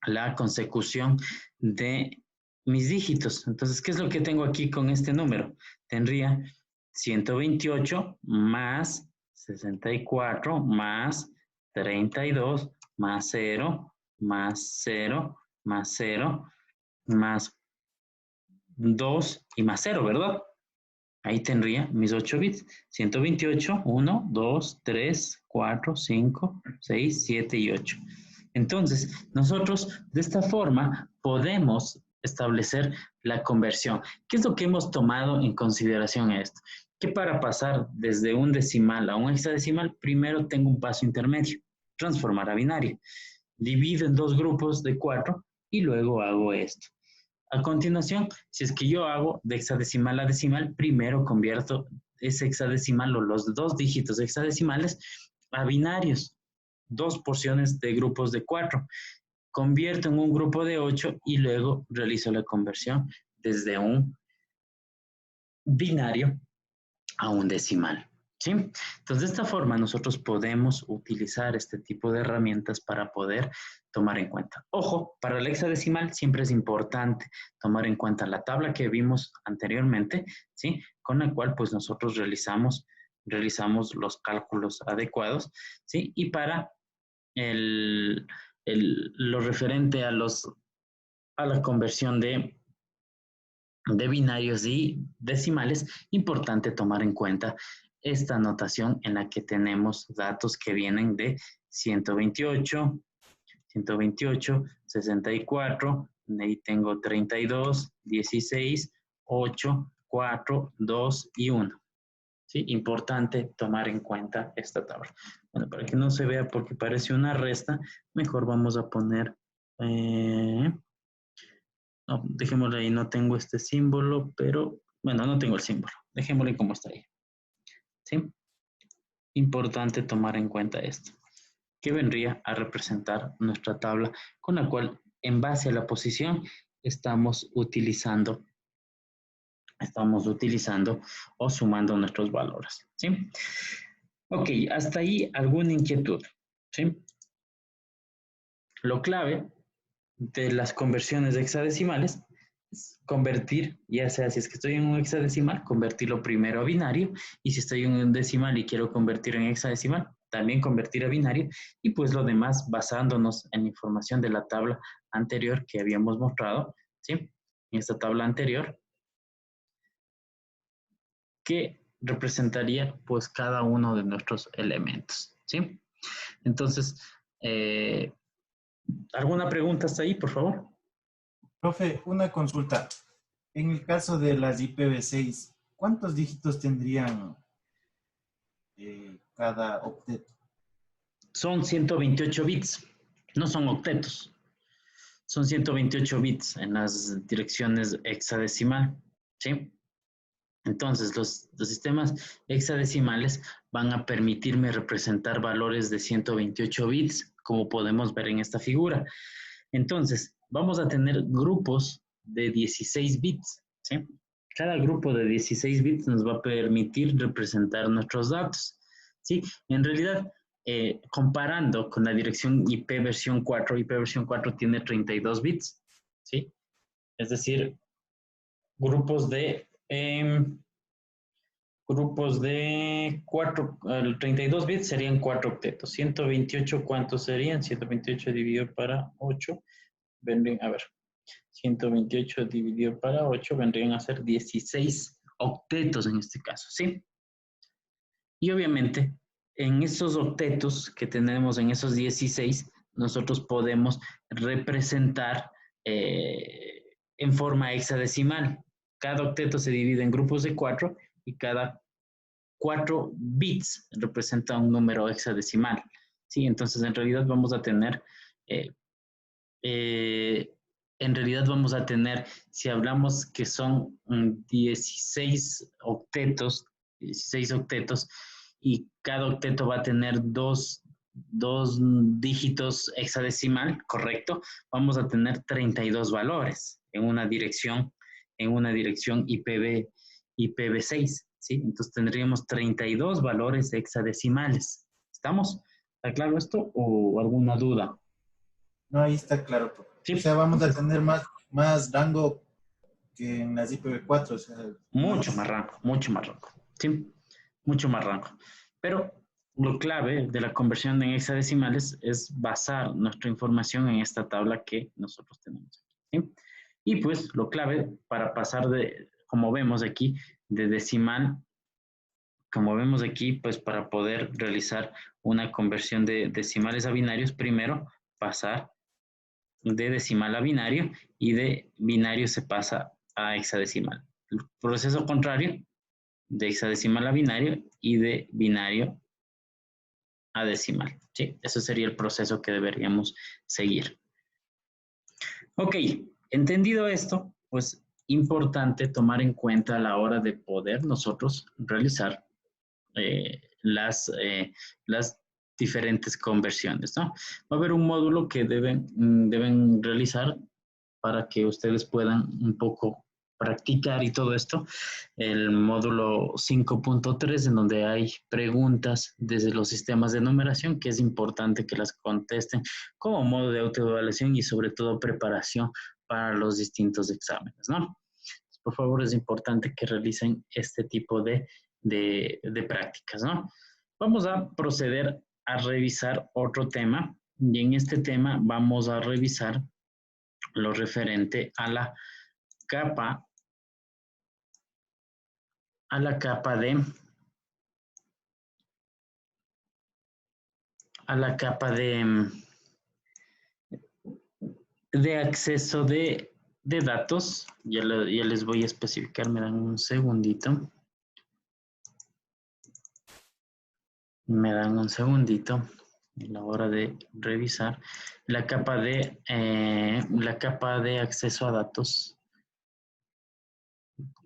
la consecución de mis dígitos. Entonces, ¿qué es lo que tengo aquí con este número? Tendría 128 más 64 más 32 más 0 más 0 más 0 más 2 y más 0, ¿verdad? Ahí tendría mis 8 bits. 128, 1, 2, 3, 4, 5, 6, 7 y 8. Entonces, nosotros de esta forma podemos establecer la conversión. ¿Qué es lo que hemos tomado en consideración a esto? Que para pasar desde un decimal a un hexadecimal, primero tengo un paso intermedio, transformar a binario. Divido en 2 grupos de 4 y luego hago esto. A continuación, si es que yo hago de hexadecimal a decimal, primero convierto ese hexadecimal o los 2 dígitos hexadecimales a binarios, 2 porciones de grupos de 4. Convierto en un grupo de 8 y luego realizo la conversión desde un binario a un decimal. ¿Sí? Entonces, de esta forma nosotros podemos utilizar este tipo de herramientas para poder tomar en cuenta. Ojo, para el hexadecimal siempre es importante tomar en cuenta la tabla que vimos anteriormente, ¿sí? Con la cual pues nosotros realizamos los cálculos adecuados, ¿sí? Y para lo referente a la conversión de binarios y decimales, importante tomar en cuenta esta notación en la que tenemos datos que vienen de 128, 64, de ahí tengo 32, 16, 8, 4, 2 y 1. ¿Sí? Importante tomar en cuenta esta tabla. Bueno, para que no se vea porque parece una resta, mejor vamos a poner... no, dejémosle ahí, no tengo este símbolo, pero bueno, no tengo el símbolo. Dejémosle como está ahí. ¿Sí? Importante tomar en cuenta esto, que vendría a representar nuestra tabla con la cual, en base a la posición, estamos utilizando o sumando nuestros valores. ¿Sí? Ok, hasta ahí alguna inquietud. ¿Sí? Lo clave de las conversiones de hexadecimales es convertir, ya sea si es que estoy en un hexadecimal, convertirlo primero a binario, y si estoy en un decimal y quiero convertir en hexadecimal, también convertir a binario, y pues lo demás basándonos en la información de la tabla anterior que habíamos mostrado, ¿sí? En esta tabla anterior, que representaría pues cada uno de nuestros elementos, ¿sí? Entonces, ¿alguna pregunta hasta ahí, por favor? Profe, una consulta. En el caso de las IPv6, ¿cuántos dígitos tendrían cada octeto? Son 128 bits, no son octetos. Son 128 bits en las direcciones hexadecimal, ¿sí? Entonces, los sistemas hexadecimales van a permitirme representar valores de 128 bits, como podemos ver en esta figura. Entonces, vamos a tener grupos de 16 bits, ¿sí? Cada grupo de 16 bits nos va a permitir representar nuestros datos, ¿sí? En realidad, comparando con la dirección IP versión 4 tiene 32 bits, ¿sí? Es decir, grupos de 4, el 32 bits serían 4 octetos. 128, ¿cuántos serían? 128 dividido para 8, vendrían, a ver, 128 dividido para 8 vendrían a ser 16 octetos en este caso, ¿sí? Y obviamente, en esos octetos que tenemos, en esos 16, nosotros podemos representar en forma hexadecimal. Cada octeto se divide en grupos de 4 y cada 4 bits representa un número hexadecimal. ¿Sí? Entonces, en realidad vamos a tener, si hablamos que son 16 octetos, y cada octeto va a tener dos dígitos hexadecimal, ¿correcto? Vamos a tener 32 valores en una dirección IPv6, ¿sí? Entonces tendríamos 32 valores hexadecimales. ¿Estamos? ¿Está claro esto o alguna duda? No, ahí está claro, profe. Sí. O sea, vamos a tener más rango que en las IPv4. O sea, mucho más rango. ¿Sí? Mucho más rango. Pero lo clave de la conversión en hexadecimales es basar nuestra información en esta tabla que nosotros tenemos aquí, ¿sí? Y pues lo clave para pasar como vemos aquí, de decimal, como vemos aquí, pues para poder realizar una conversión de decimales a binarios, primero pasar de decimal a binario y de binario se pasa a hexadecimal. El proceso contrario, de hexadecimal a binario y de binario a decimal. ¿Sí? Ese sería el proceso que deberíamos seguir. Ok, entendido esto, pues importante tomar en cuenta a la hora de poder nosotros realizar las diferentes conversiones, ¿no? Va a haber un módulo que deben realizar para que ustedes puedan un poco practicar y todo esto, el módulo 5.3, en donde hay preguntas desde los sistemas de numeración, que es importante que las contesten como modo de autoevaluación y sobre todo preparación para los distintos exámenes, ¿no? Por favor, es importante que realicen este tipo de prácticas, ¿no? Vamos a proceder a revisar otro tema y en este tema vamos a revisar lo referente a la capa de acceso de datos. Ya les voy a especificar, me dan un segundito. A la hora de revisar la capa de acceso a datos.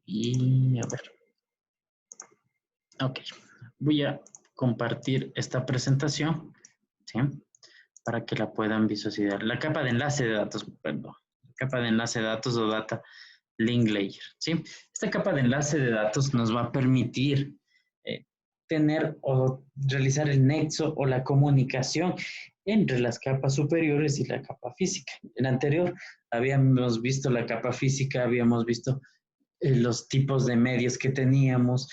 Y a ver. Ok, voy a compartir esta presentación, ¿sí? Para que la puedan visualizar. La capa de enlace de datos, perdón. La capa de enlace de datos o Data Link Layer, ¿sí? Esta capa de enlace de datos nos va a permitir tener o realizar el nexo o la comunicación entre las capas superiores y la capa física. En el anterior habíamos visto la capa física, habíamos visto los tipos de medios que teníamos,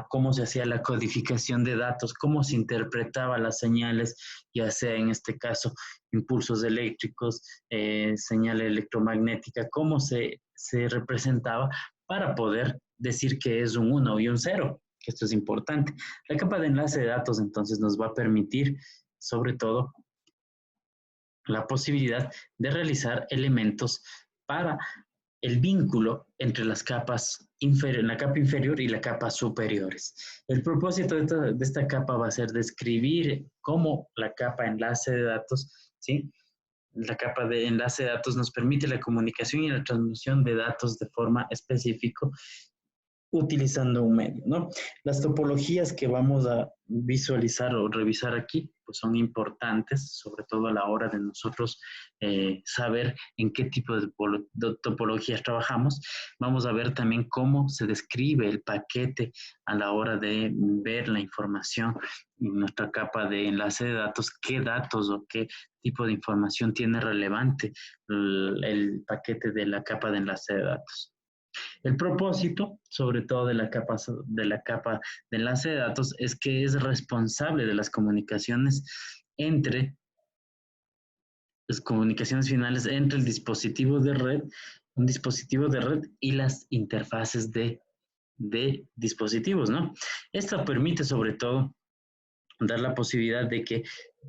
cómo se hacía la codificación de datos, cómo se interpretaba las señales, ya sea en este caso impulsos eléctricos, señal electromagnética, cómo se representaba para poder decir que es un 1 y un 0, que esto es importante. La capa de enlace de datos entonces nos va a permitir, sobre todo, la posibilidad de realizar elementos para el vínculo entre las capas inferiores, la capa inferior y la capa superiores. El propósito de esta capa va a ser describir cómo la capa enlace de datos, ¿sí? La capa de enlace de datos nos permite la comunicación y la transmisión de datos de forma específica utilizando un medio, ¿no? Las topologías que vamos a visualizar o revisar aquí, pues son importantes, sobre todo a la hora de nosotros saber en qué tipo de topologías trabajamos. Vamos a ver también cómo se describe el paquete a la hora de ver la información en nuestra capa de enlace de datos, qué datos o qué tipo de información tiene relevante el paquete de la capa de enlace de datos. El propósito, sobre todo de la capa de enlace de datos, es que es responsable de las comunicaciones entre las comunicaciones finales entre el dispositivo de red, un dispositivo de red y las interfaces de dispositivos, ¿no? Esto permite sobre todo dar la posibilidad de que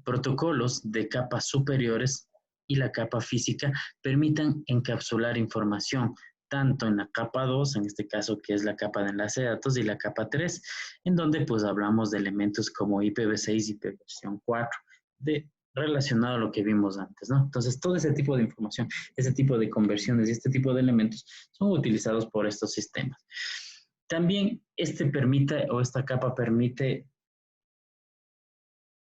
protocolos de capas superiores y la capa física permitan encapsular información, tanto en la capa 2, en este caso que es la capa de enlace de datos, y la capa 3, en donde pues hablamos de elementos como IPv6, IPv4, relacionado a lo que vimos antes, ¿no? Entonces, todo ese tipo de información, ese tipo de conversiones y este tipo de elementos son utilizados por estos sistemas. También esta capa permite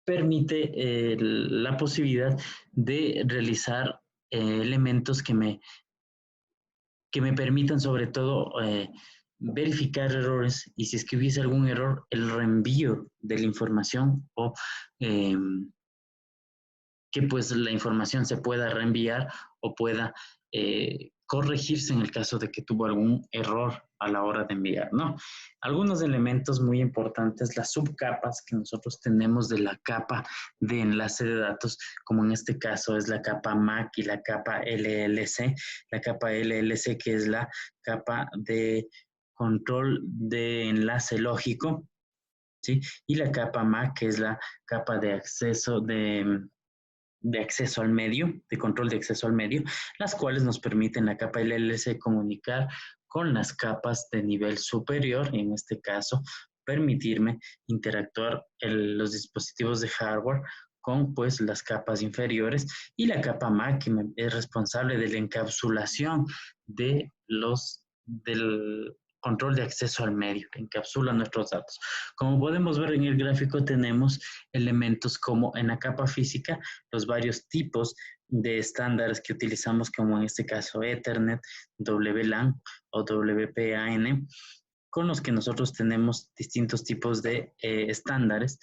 la posibilidad de realizar elementos que me permitan sobre todo verificar errores, y si es que hubiese algún error, el reenvío de la información o que pues la información se pueda reenviar o pueda corregirse en el caso de que tuvo algún error a la hora de enviar, ¿no? Algunos elementos muy importantes, las subcapas que nosotros tenemos de la capa de enlace de datos, como en este caso es la capa MAC y la capa LLC. La capa LLC, que es la capa de control de enlace lógico, ¿sí? Y la capa MAC, que es la capa de acceso de acceso al medio, de control de acceso al medio, las cuales nos permiten la capa LLC comunicar con las capas de nivel superior, y en este caso permitirme interactuar los dispositivos de hardware con pues las capas inferiores, y la capa MAC, que es responsable de la encapsulación del control de acceso al medio, que encapsula nuestros datos. Como podemos ver en el gráfico, tenemos elementos como en la capa física, los varios tipos de estándares que utilizamos, como en este caso Ethernet, WLAN o WPAN, con los que nosotros tenemos distintos tipos de estándares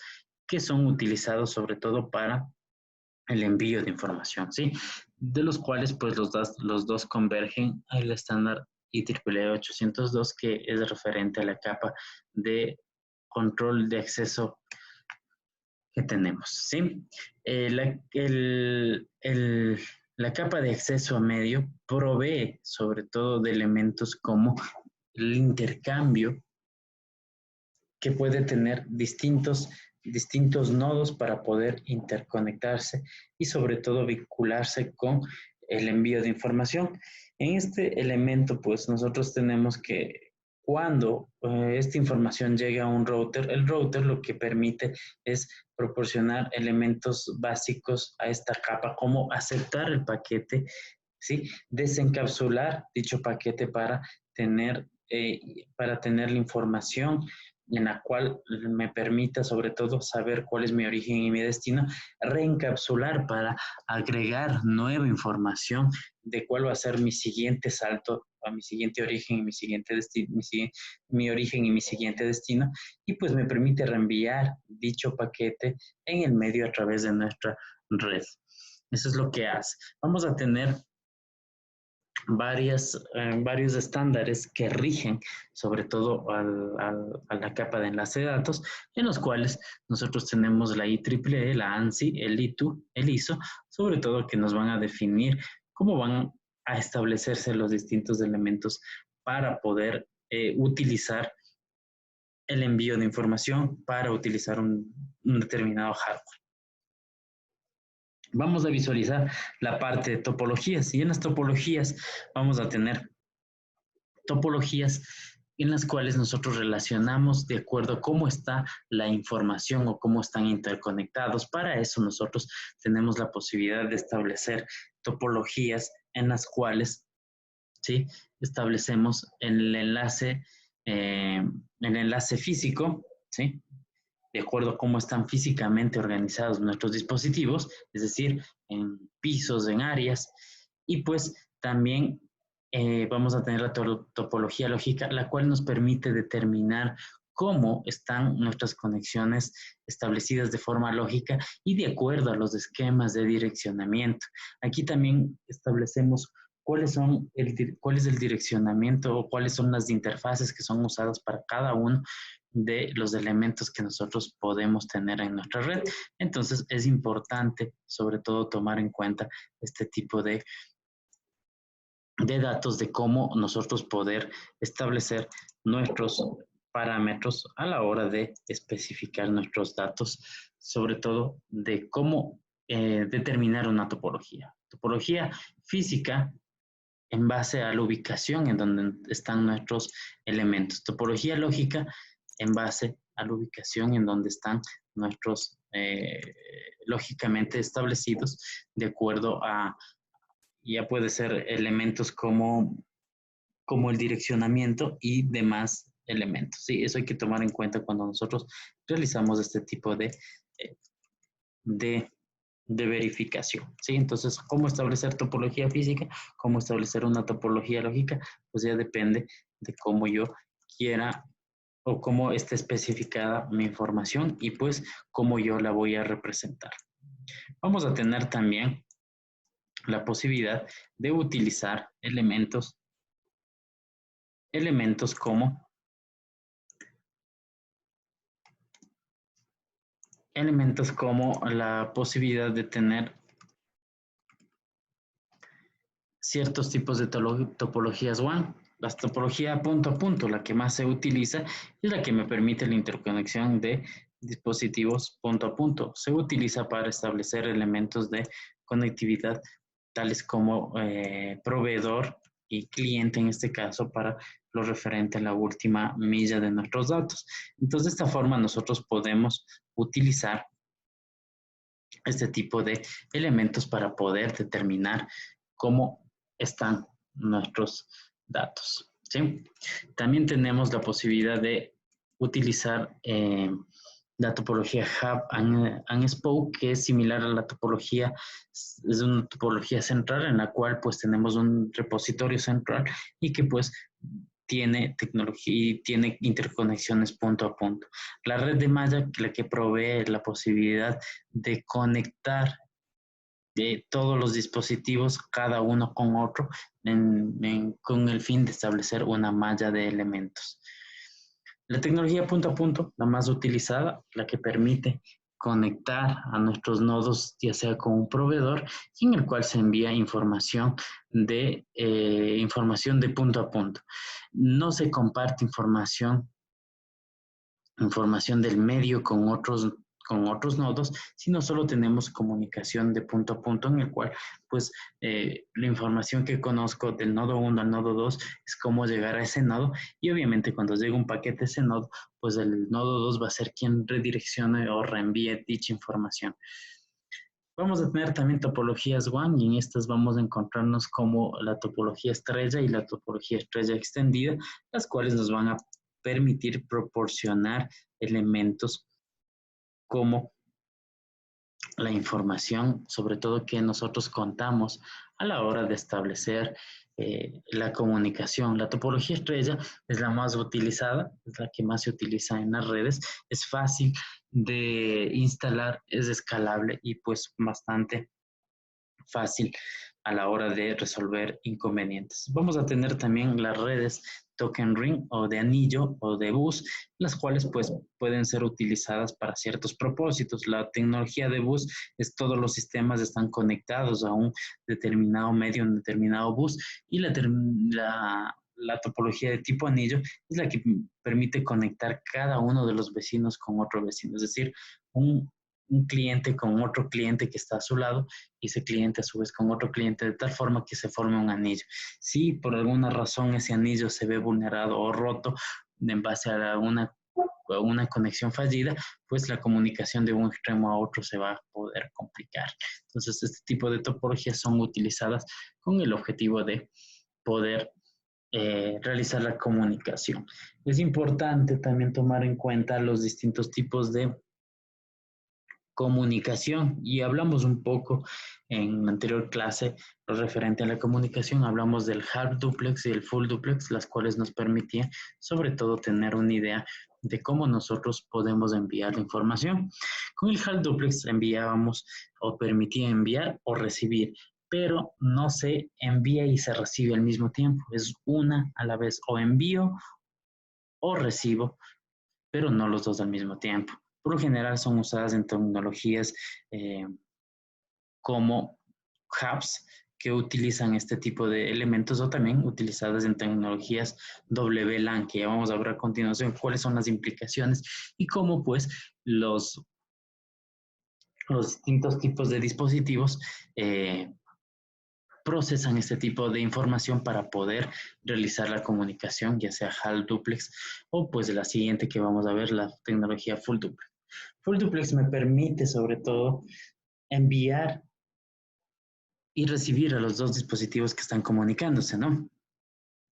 que son utilizados sobre todo para el envío de información, ¿sí? De los cuales pues los dos convergen al estándar IEEE 802, que es referente a la capa de control de acceso que tenemos, ¿sí? La capa de acceso a medio provee sobre todo de elementos como el intercambio que puede tener distintos nodos para poder interconectarse y sobre todo vincularse con el envío de información. En este elemento, pues nosotros tenemos que cuando esta información llega a un router, el router lo que permite es proporcionar elementos básicos a esta capa, como aceptar el paquete, ¿sí? Desencapsular dicho paquete para tener la información en la cual me permita sobre todo saber cuál es mi origen y mi destino, reencapsular para agregar nueva información de cuál va a ser mi siguiente salto, a mi siguiente origen y mi siguiente destino, mi origen y mi siguiente destino, y pues me permite reenviar dicho paquete en el medio a través de nuestra red. Eso es lo que hace. Vamos a tener varios estándares que rigen sobre todo a la capa de enlace de datos, en los cuales nosotros tenemos la IEEE, la ANSI, el ITU, el ISO, sobre todo que nos van a definir cómo van a establecerse los distintos elementos para poder utilizar el envío de información, para utilizar un determinado hardware. Vamos a visualizar la parte de topologías, y en las topologías vamos a tener topologías en las cuales nosotros relacionamos de acuerdo a cómo está la información o cómo están interconectados. Para eso nosotros tenemos la posibilidad de establecer topologías en las cuales, ¿sí?, establecemos el enlace físico, ¿sí?, de acuerdo a cómo están físicamente organizados nuestros dispositivos, es decir, en pisos, en áreas, y pues también vamos a tener la topología lógica, la cual nos permite determinar cómo están nuestras conexiones establecidas de forma lógica y de acuerdo a los esquemas de direccionamiento. Aquí también establecemos cuál es el direccionamiento o cuáles son las interfaces que son usadas para cada uno de los elementos que nosotros podemos tener en nuestra red. Entonces es importante sobre todo tomar en cuenta este tipo de datos de cómo nosotros poder establecer nuestros parámetros a la hora de especificar nuestros datos, sobre todo de cómo determinar una topología. Topología física en base a la ubicación en donde están nuestros elementos. Topología lógica en base a la ubicación en donde están nuestros lógicamente establecidos de acuerdo a, ya puede ser elementos como el direccionamiento y demás elementos. Sí, eso hay que tomar en cuenta cuando nosotros realizamos este tipo de verificación. ¿Sí? Entonces, ¿cómo establecer topología física? ¿Cómo establecer una topología lógica? Pues ya depende de cómo yo quiera o cómo esté especificada mi información y pues cómo yo la voy a representar. Vamos a tener también la posibilidad de utilizar elementos como la posibilidad de tener ciertos tipos de topologías WAN. La topología punto a punto, la que más se utiliza, es la que me permite la interconexión de dispositivos punto a punto. Se utiliza para establecer elementos de conectividad, tales como proveedor y cliente, en este caso, para lo referente a la última milla de nuestros datos. Entonces, de esta forma, nosotros podemos utilizar este tipo de elementos para poder determinar cómo están nuestros datos. ¿Sí? También tenemos la posibilidad de utilizar la topología Hub and Spoke, que es similar a la topología, es una topología central en la cual pues tenemos un repositorio central y que pues tiene tecnología y tiene interconexiones punto a punto. La red de malla, la que provee la posibilidad de conectar de todos los dispositivos, cada uno con otro, con el fin de establecer una malla de elementos. La tecnología punto a punto, la más utilizada, la que permite conectar a nuestros nodos, ya sea con un proveedor, en el cual se envía información de punto a punto. No se comparte información del medio con otros nodos, sino solo tenemos comunicación de punto a punto, en el cual pues la información que conozco del nodo 1 al nodo 2 es cómo llegar a ese nodo, y obviamente cuando llegue un paquete a ese nodo, pues el nodo 2 va a ser quien redireccione o reenvíe dicha información. Vamos a tener también topologías WAN, y en estas vamos a encontrarnos como la topología estrella y la topología estrella extendida, las cuales nos van a permitir proporcionar elementos como la información, sobre todo que nosotros contamos a la hora de establecer la comunicación. La topología estrella es la más utilizada, es la que más se utiliza en las redes, es fácil de instalar, es escalable y pues bastante fácil a la hora de resolver inconvenientes. Vamos a tener también las redes token ring o de anillo o de bus, las cuales pues pueden ser utilizadas para ciertos propósitos. La tecnología de bus es todos los sistemas están conectados a un determinado medio, un determinado bus, y la topología de tipo anillo es la que permite conectar cada uno de los vecinos con otro vecino, es decir, un cliente con otro cliente que está a su lado, y ese cliente a su vez con otro cliente, de tal forma que se forme un anillo. Si por alguna razón ese anillo se ve vulnerado o roto en base a una conexión fallida, pues la comunicación de un extremo a otro se va a poder complicar. Entonces, este tipo de topologías son utilizadas con el objetivo de poder realizar la comunicación. Es importante también tomar en cuenta los distintos tipos de comunicación, y hablamos un poco en la anterior clase lo referente a la comunicación. Hablamos del half duplex y el full duplex, las cuales nos permitían sobre todo tener una idea de cómo nosotros podemos enviar la información. Con el half duplex enviábamos o permitía enviar o recibir, pero no se envía y se recibe al mismo tiempo. Es una a la vez, o envío o recibo, pero no los dos al mismo tiempo. Por lo general son usadas en tecnologías como hubs que utilizan este tipo de elementos, o también utilizadas en tecnologías WLAN, que ya vamos a ver a continuación cuáles son las implicaciones y cómo pues los distintos tipos de dispositivos procesan este tipo de información para poder realizar la comunicación, ya sea HAL duplex o pues la siguiente que vamos a ver, la tecnología full duplex. Full duplex me permite sobre todo enviar y recibir a los dos dispositivos que están comunicándose, ¿no?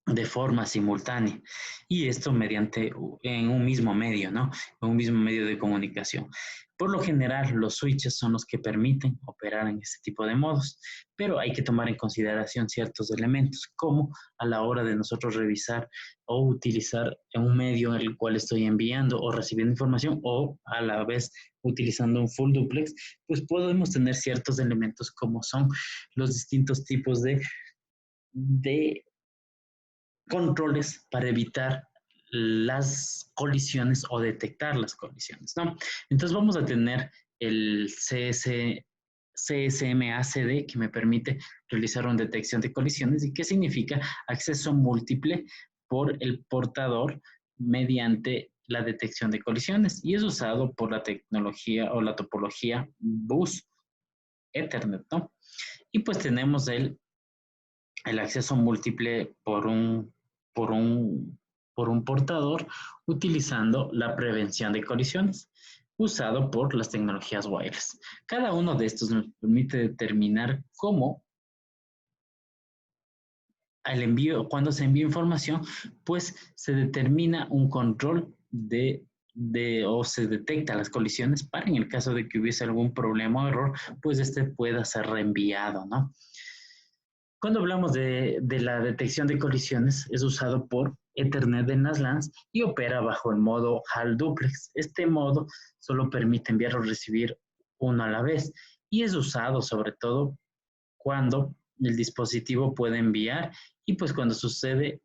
De forma simultánea. Y esto mediante en un mismo medio, ¿no? En un mismo medio de comunicación. Por lo general, los switches son los que permiten operar en este tipo de modos, pero hay que tomar en consideración ciertos elementos, como a la hora de nosotros revisar o utilizar un medio en el cual estoy enviando o recibiendo información, o a la vez utilizando un full duplex, pues podemos tener ciertos elementos como son los distintos tipos de controles para evitar las colisiones o detectar las colisiones, ¿no? Entonces vamos a tener el CSMACD, que me permite realizar una detección de colisiones. ¿Y qué significa? Acceso múltiple por el portador mediante la detección de colisiones, y es usado por la tecnología o la topología bus Ethernet, ¿no? Y pues tenemos el acceso múltiple por un portador, utilizando la prevención de colisiones, usado por las tecnologías wireless. Cada uno de estos nos permite determinar cómo al envío, cuando se envía información, pues se determina un control o se detecta las colisiones para, en el caso de que hubiese algún problema o error, pues este pueda ser reenviado, ¿no? Cuando hablamos de la detección de colisiones, es usado por Ethernet en las LANs y opera bajo el modo HAL duplex. Este modo solo permite enviar o recibir uno a la vez, y es usado sobre todo cuando el dispositivo puede enviar, y pues cuando sucede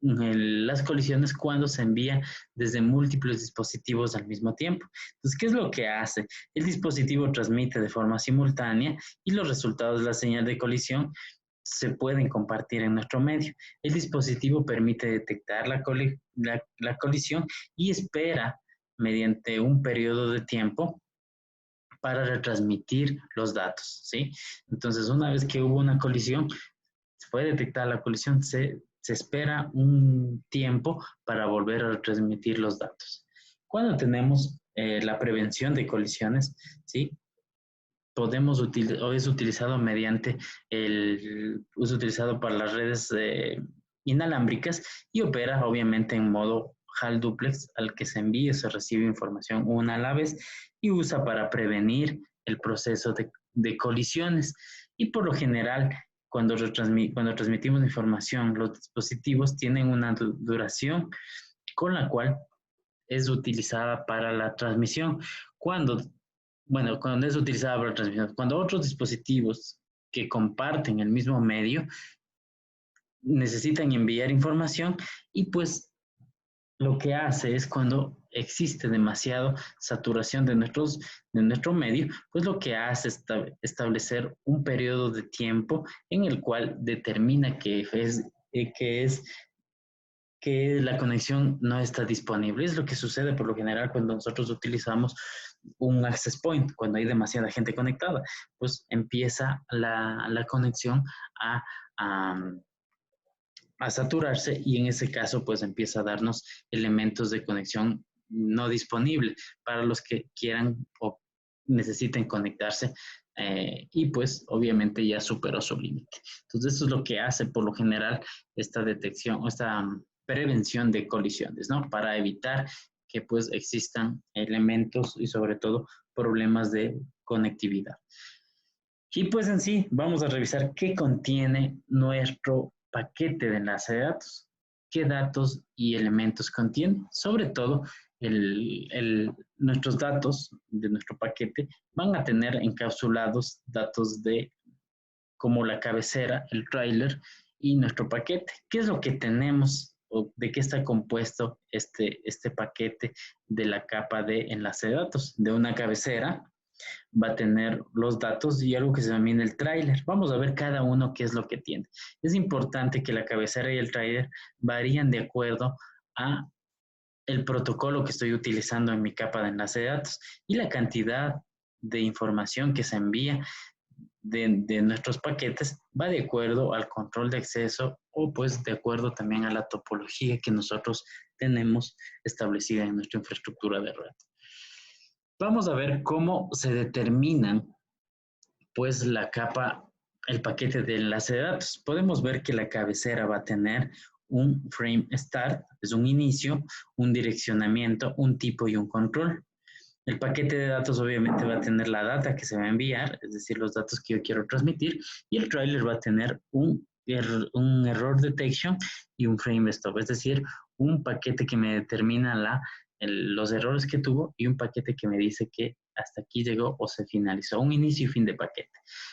las colisiones cuando se envía desde múltiples dispositivos al mismo tiempo. Entonces, ¿qué es lo que hace? El dispositivo transmite de forma simultánea y los resultados de la señal de colisión se pueden compartir en nuestro medio. El dispositivo permite detectar la colisión y espera mediante un periodo de tiempo para retransmitir los datos, ¿sí? Entonces, una vez que hubo una colisión, se puede detectar la colisión, se espera un tiempo para volver a retransmitir los datos. Cuando tenemos la prevención de colisiones, ¿sí? Es utilizado mediante es utilizado para las redes inalámbricas y opera obviamente en modo HAL duplex, al que se envía y se recibe información una a la vez, y usa para prevenir el proceso de colisiones. Y por lo general, cuando transmitimos información, los dispositivos tienen una duración con la cual es utilizada para la transmisión. Cuando es utilizada para la transmisión, cuando otros dispositivos que comparten el mismo medio necesitan enviar información, y pues lo que hace es, cuando existe demasiada saturación de nuestro medio, pues lo que hace es establecer un periodo de tiempo en el cual determina que la conexión no está disponible. Es lo que sucede por lo general cuando nosotros utilizamos un access point, cuando hay demasiada gente conectada, pues empieza la conexión a saturarse, y en ese caso pues empieza a darnos elementos de conexión no disponible para los que quieran o necesiten conectarse, y pues obviamente ya superó su límite. Entonces eso es lo que hace por lo general esta detección o esta prevención de colisiones, ¿no? Para evitar que pues existan elementos y sobre todo problemas de conectividad. Y pues en sí vamos a revisar qué contiene nuestro paquete de enlace de datos, qué datos y elementos contiene, sobre todo nuestros datos de nuestro paquete van a tener encapsulados datos de como la cabecera, el tráiler y nuestro paquete. ¿Qué es lo que tenemos o de qué está compuesto este paquete de la capa de enlace de datos? De una cabecera va a tener los datos y algo que se denomina el tráiler. Vamos a ver cada uno qué es lo que tiene. Es importante que la cabecera y el tráiler varían de acuerdo a el protocolo que estoy utilizando en mi capa de enlace de datos y la cantidad de información que se envía de nuestros paquetes va de acuerdo al control de acceso o pues de acuerdo también a la topología que nosotros tenemos establecida en nuestra infraestructura de red. Vamos a ver cómo se determinan pues la capa, el paquete de enlace de datos. Podemos ver que la cabecera va a tener un frame start, es un inicio, un direccionamiento, un tipo y un control. El paquete de datos obviamente va a tener la data que se va a enviar, es decir, los datos que yo quiero transmitir, y el trailer va a tener un error detection y un frame stop, es decir, un paquete que me determina los errores que tuvo y un paquete que me dice que hasta aquí llegó o se finalizó, un inicio y fin de paquete.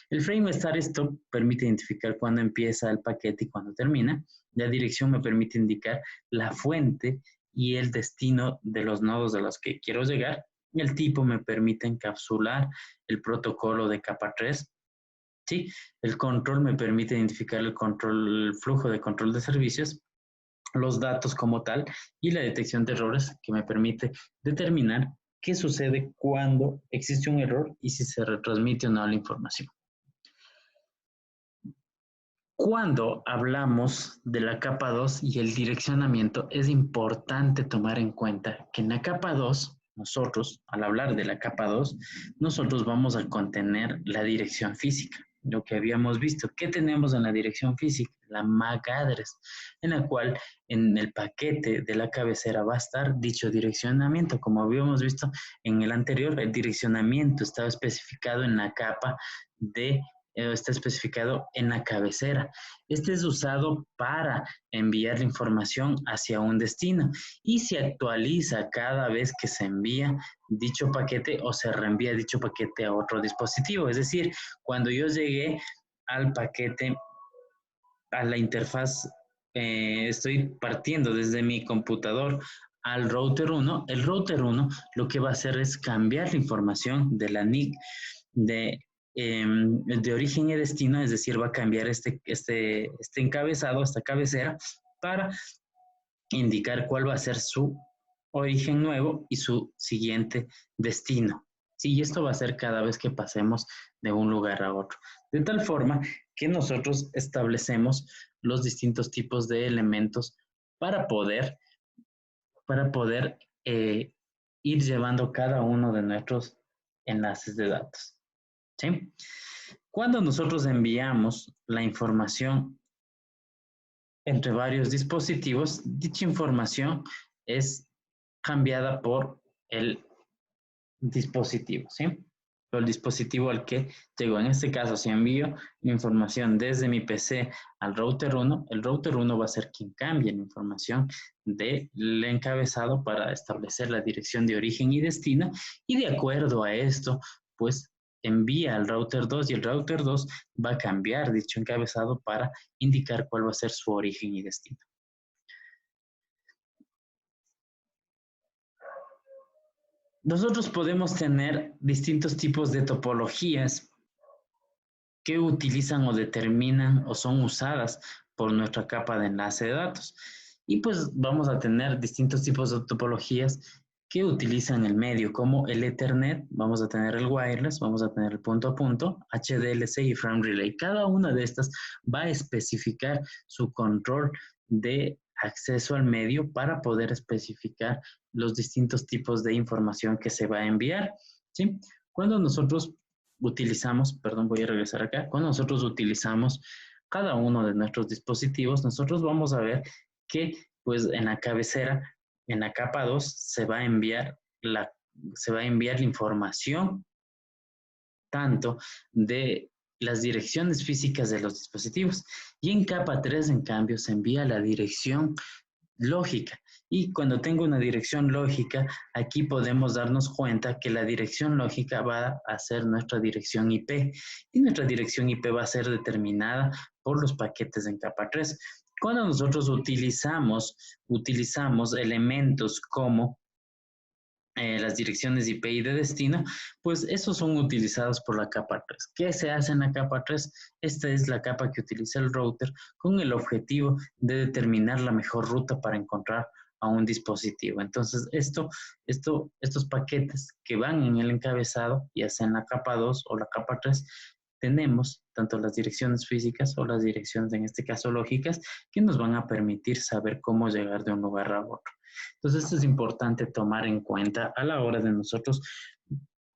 El frame start stop permite identificar cuándo empieza el paquete y cuándo termina. La dirección me permite indicar la fuente y el destino de los nodos de los que quiero llegar. Y el tipo me permite encapsular el protocolo de capa 3. ¿Sí? El control me permite identificar el flujo de control de servicios, los datos como tal y la detección de errores que me permite determinar qué sucede cuando existe un error y si se retransmite o no la información. Cuando hablamos de la capa 2 y el direccionamiento, es importante tomar en cuenta que en la capa 2, nosotros, al hablar de la capa 2, nosotros vamos a contener la dirección física. Lo que habíamos visto, ¿qué tenemos en la dirección física? La MAC address, en la cual en el paquete de la cabecera va a estar dicho direccionamiento. Como habíamos visto en el anterior, el direccionamiento estaba especificado en la capa está especificado en la cabecera. Este es usado para enviar la información hacia un destino y se actualiza cada vez que se envía dicho paquete o se reenvía dicho paquete a otro dispositivo. Es decir, cuando yo llegué al paquete, a la interfaz, estoy partiendo desde mi computador al router 1, el router 1 lo que va a hacer es cambiar la información de la NIC de origen y destino, es decir, va a cambiar este encabezado, esta cabecera, para indicar cuál va a ser su origen nuevo y su siguiente destino. Sí, y esto va a ser cada vez que pasemos de un lugar a otro. De tal forma que nosotros establecemos los distintos tipos de elementos para poder ir llevando cada uno de nuestros enlaces de datos. ¿Sí? Cuando nosotros enviamos la información entre varios dispositivos, dicha información es cambiada por el dispositivo, ¿sí? Por el dispositivo al que llegó. En este caso, si envío la información desde mi PC al router 1, el router 1 va a ser quien cambie la información del encabezado para establecer la dirección de origen y destino, y de acuerdo a esto, pues envía al router 2 y el router 2 va a cambiar dicho encabezado para indicar cuál va a ser su origen y destino. Nosotros podemos tener distintos tipos de topologías que utilizan o determinan o son usadas por nuestra capa de enlace de datos. Y pues vamos a tener distintos tipos de topologías que utilizan el medio, como el Ethernet, vamos a tener el wireless, vamos a tener el punto a punto, HDLC y frame relay. Cada una de estas va a especificar su control de acceso al medio para poder especificar los distintos tipos de información que se va a enviar, ¿sí? Cuando nosotros utilizamos, perdón, voy a regresar acá, cuando nosotros utilizamos cada uno de nuestros dispositivos, nosotros vamos a ver que pues en la cabecera, en la capa 2, se va a enviar la información tanto de las direcciones físicas de los dispositivos. Y en capa 3, en cambio, se envía la dirección lógica. Y cuando tengo una dirección lógica, aquí podemos darnos cuenta que la dirección lógica va a ser nuestra dirección IP. Y nuestra dirección IP va a ser determinada por los paquetes en capa 3. Cuando nosotros utilizamos elementos como las direcciones IP y de destino, pues esos son utilizados por la capa 3. ¿Qué se hace en la capa 3? Esta es la capa que utiliza el router con el objetivo de determinar la mejor ruta para encontrar a un dispositivo. Entonces, estos paquetes que van en el encabezado, ya sea en la capa 2 o la capa 3, tenemos tanto las direcciones físicas o las direcciones, en este caso lógicas, que nos van a permitir saber cómo llegar de un lugar a otro. Entonces, esto es importante tomar en cuenta a la hora de nosotros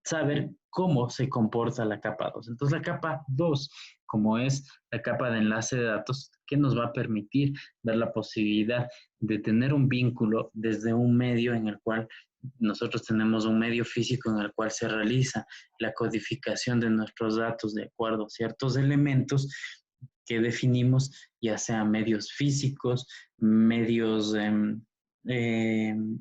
saber cómo se comporta la capa 2. Entonces, la capa 2, como es la capa de enlace de datos, que nos va a permitir dar la posibilidad de tener un vínculo desde un medio en el cual nosotros tenemos un medio físico en el cual se realiza la codificación de nuestros datos de acuerdo a ciertos elementos que definimos, ya sean medios físicos, medios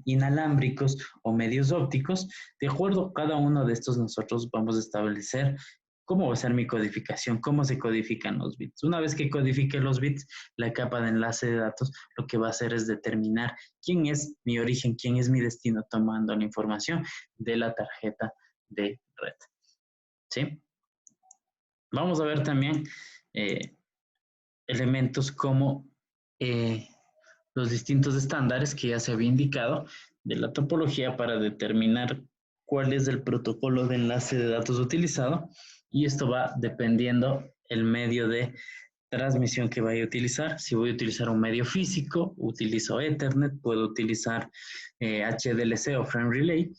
inalámbricos o medios ópticos. De acuerdo a cada uno de estos, nosotros vamos a establecer cómo va a ser mi codificación, cómo se codifican los bits. Una vez que codifique los bits, la capa de enlace de datos lo que va a hacer es determinar quién es mi origen, quién es mi destino, tomando la información de la tarjeta de red. ¿Sí? Vamos a ver también elementos como los distintos estándares que ya se había indicado de la topología para determinar cuál es el protocolo de enlace de datos utilizado, y esto va dependiendo el medio de transmisión que vaya a utilizar. Si voy a utilizar un medio físico, utilizo Ethernet, puedo utilizar HDLC o Frame Relay,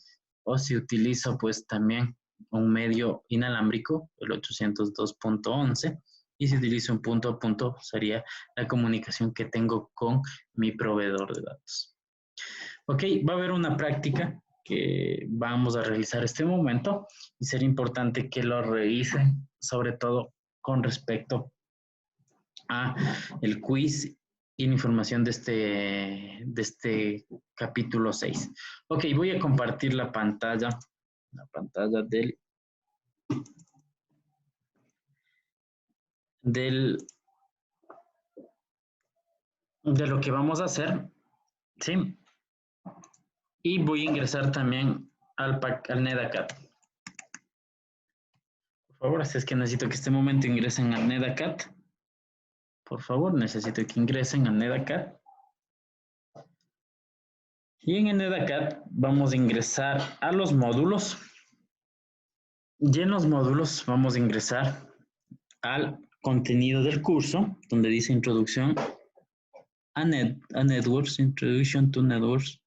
o si utilizo pues también un medio inalámbrico, el 802.11, y si utilizo un punto a punto sería la comunicación que tengo con mi proveedor de datos. Ok, va a haber una práctica que vamos a realizar este momento y sería importante que lo revisen, sobre todo con respecto a el quiz y la información de este capítulo 6. Ok, voy a compartir la pantalla de lo que vamos a hacer, ¿sí? Y voy a ingresar también al NetACAD. Por favor, si es que necesito que este momento ingresen al NetACAD. Por favor, necesito que ingresen al NetACAD. Y en el NetACAD vamos a ingresar a los módulos. Y en los módulos vamos a ingresar al contenido del curso, donde dice Introducción a Networks, Introduction to Networks,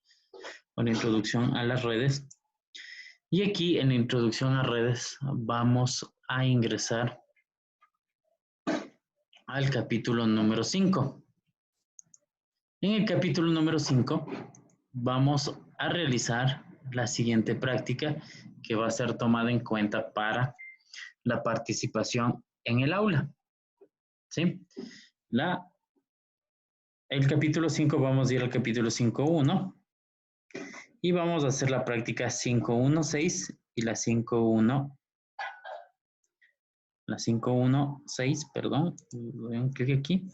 o la introducción a las redes. Y aquí en la introducción a redes vamos a ingresar al capítulo número 5. En el capítulo número 5 vamos a realizar la siguiente práctica que va a ser tomada en cuenta para la participación en el aula. ¿Sí? El capítulo 5, vamos a ir al capítulo 5.1 y vamos a hacer la práctica 5.1.6 y la 5.1.6, perdón, doy un clic aquí,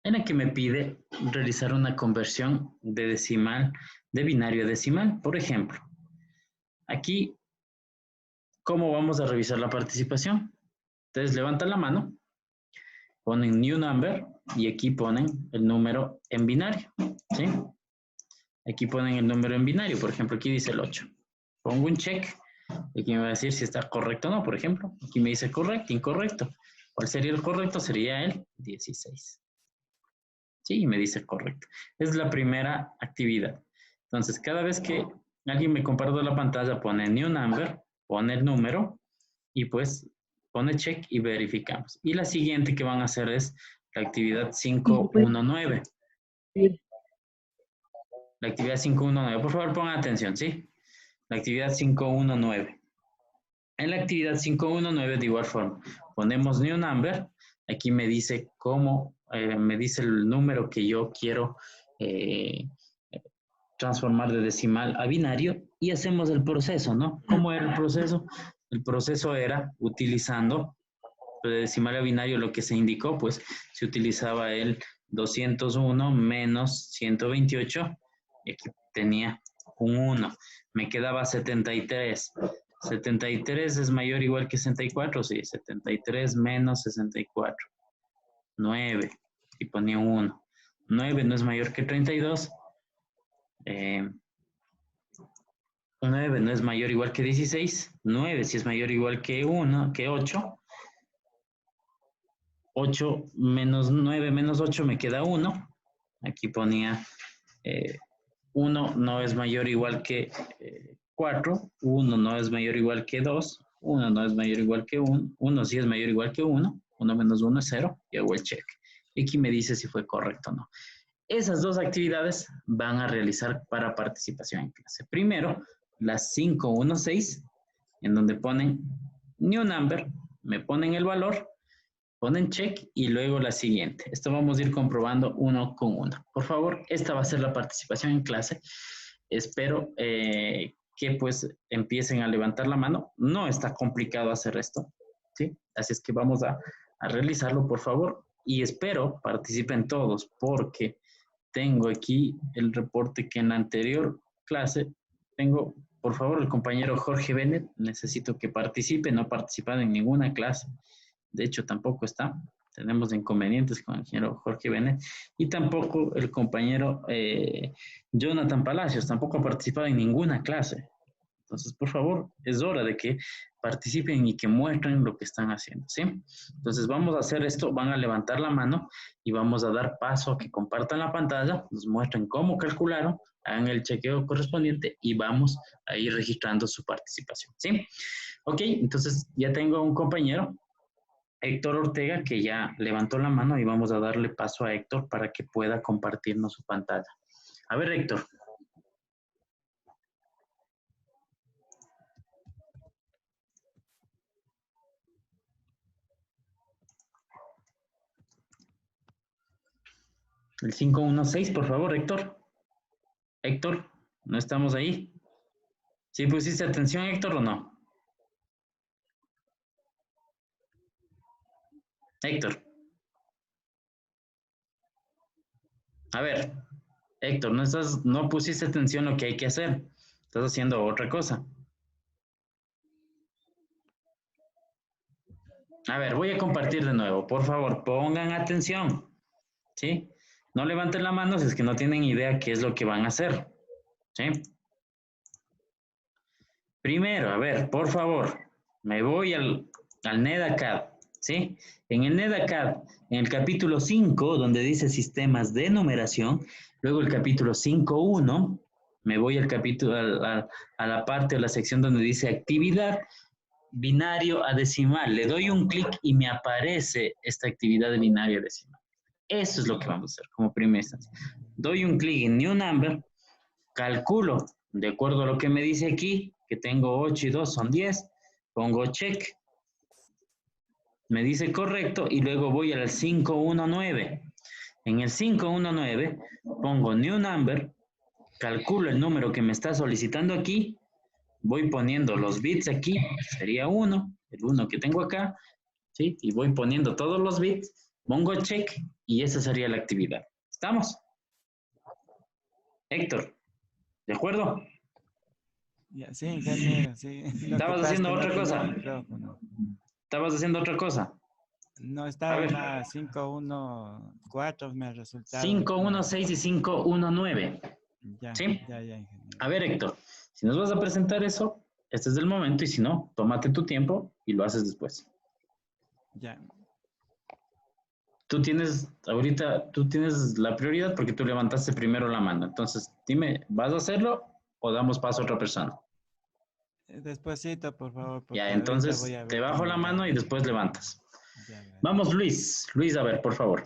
en la que me pide realizar una conversión de decimal, de binario a decimal. Por ejemplo, aquí, ¿cómo vamos a revisar la participación? Ustedes levantan la mano, ponen new number y aquí ponen el número en binario, ¿sí? Aquí ponen el número en binario, por ejemplo, aquí dice el 8. Pongo un check, aquí me va a decir si está correcto o no, por ejemplo. Aquí me dice correcto, incorrecto. ¿Cuál sería el correcto? Sería el 16. Sí, me dice correcto. Es la primera actividad. Entonces, cada vez que alguien me comparte la pantalla, pone new number, pone el número y pues pone check y verificamos. Y la siguiente que van a hacer es la actividad 5.1.9. La actividad 5.1.9. Por favor, pongan atención, ¿sí? La actividad 5.1.9. En la actividad 5.1.9, de igual forma, ponemos new number. Aquí me dice cómo, me dice el número que yo quiero transformar de decimal a binario y hacemos el proceso, ¿no? ¿Cómo era el proceso? El proceso era utilizando de decimal a binario, lo que se indicó, pues se utilizaba el 201 menos 128 y aquí tenía un 1. Me quedaba 73. 73 es mayor o igual que 64, sí, 73 menos 64. 9 y ponía un 1. 9 no es mayor que 32. 9 no es mayor o igual que 16. 9 si es mayor o igual que 1, que 8. 8 menos 9 menos 8 me queda 1. Aquí ponía 1 no es mayor o igual que 4. 1 no es mayor o igual que 2. 1 no es mayor o igual que 1. 1 sí es mayor o igual que 1. 1 menos 1 es 0. Y hago el check. Y aquí me dice si fue correcto o no. Esas dos actividades van a realizar para participación en clase. Primero, las 516, en donde ponen new number, me ponen el valor, ponen check y luego la siguiente. Esto vamos a ir comprobando uno con uno. Por favor, esta va a ser la participación en clase. Espero que pues empiecen a levantar la mano. No está complicado hacer esto, ¿sí? Así es que vamos a realizarlo, por favor. Y espero participen todos porque tengo aquí el reporte que en la anterior clase tengo, por favor, el compañero Jorge Bennett. Necesito que participe, no ha participado en ninguna clase. De hecho, tampoco está. Tenemos inconvenientes con el ingeniero Jorge Bennett. Y tampoco el compañero Jonathan Palacios. Tampoco ha participado en ninguna clase. Entonces, por favor, es hora de que participen y que muestren lo que están haciendo, ¿sí? Entonces, vamos a hacer esto. Van a levantar la mano y vamos a dar paso a que compartan la pantalla, nos muestren cómo calcularon, hagan el chequeo correspondiente y vamos a ir registrando su participación, ¿sí? Ok, entonces ya tengo a un compañero, Héctor Ortega, que ya levantó la mano y vamos a darle paso a Héctor para que pueda compartirnos su pantalla. A ver, Héctor. El 516, por favor, Héctor. Héctor, ¿no estamos ahí? ¿Sí pusiste atención, Héctor, o no? Héctor. A ver, Héctor, no pusiste atención a lo que hay que hacer. Estás haciendo otra cosa. A ver, voy a compartir de nuevo. Por favor, pongan atención. ¿Sí? No levanten la mano si es que no tienen idea qué es lo que van a hacer. ¿Sí? Primero, a ver, por favor, me voy al NetAcad. ¿Sí? En el NetAcad, en el capítulo 5, donde dice sistemas de numeración, luego el capítulo 5.1, me voy al capítulo, a la parte o la sección donde dice actividad, binario a decimal. Le doy un clic y me aparece esta actividad de binario a decimal. Eso es lo que vamos a hacer como primera instancia. Doy un clic en New Number, calculo, de acuerdo a lo que me dice aquí, que tengo 8 y 2 son 10, pongo check, me dice correcto y luego voy al 519. En el 519 pongo New Number, calculo el número que me está solicitando aquí, voy poniendo los bits aquí, sería 1, el 1 que tengo acá, ¿sí? Y voy poniendo todos los bits, pongo check y esa sería la actividad. ¿Estamos? Héctor, ¿de acuerdo? Ya, sí, ingeniero, sí. ¿Estabas haciendo otra cosa? ¿Estabas haciendo otra cosa? No, estaba en la 514, me ha resultado. 516 y 519. Ya, ¿sí? ya, ingeniero. A ver, Héctor, si nos vas a presentar eso, este es el momento y si no, tómate tu tiempo y lo haces después. Ya. Tú tienes la prioridad porque tú levantaste primero la mano. Entonces, dime, ¿vas a hacerlo o damos paso a otra persona? Despuésito, por favor. Ya, entonces te bajo la mano y después levantas. Ya. Vamos, Luis. Luis, a ver, por favor.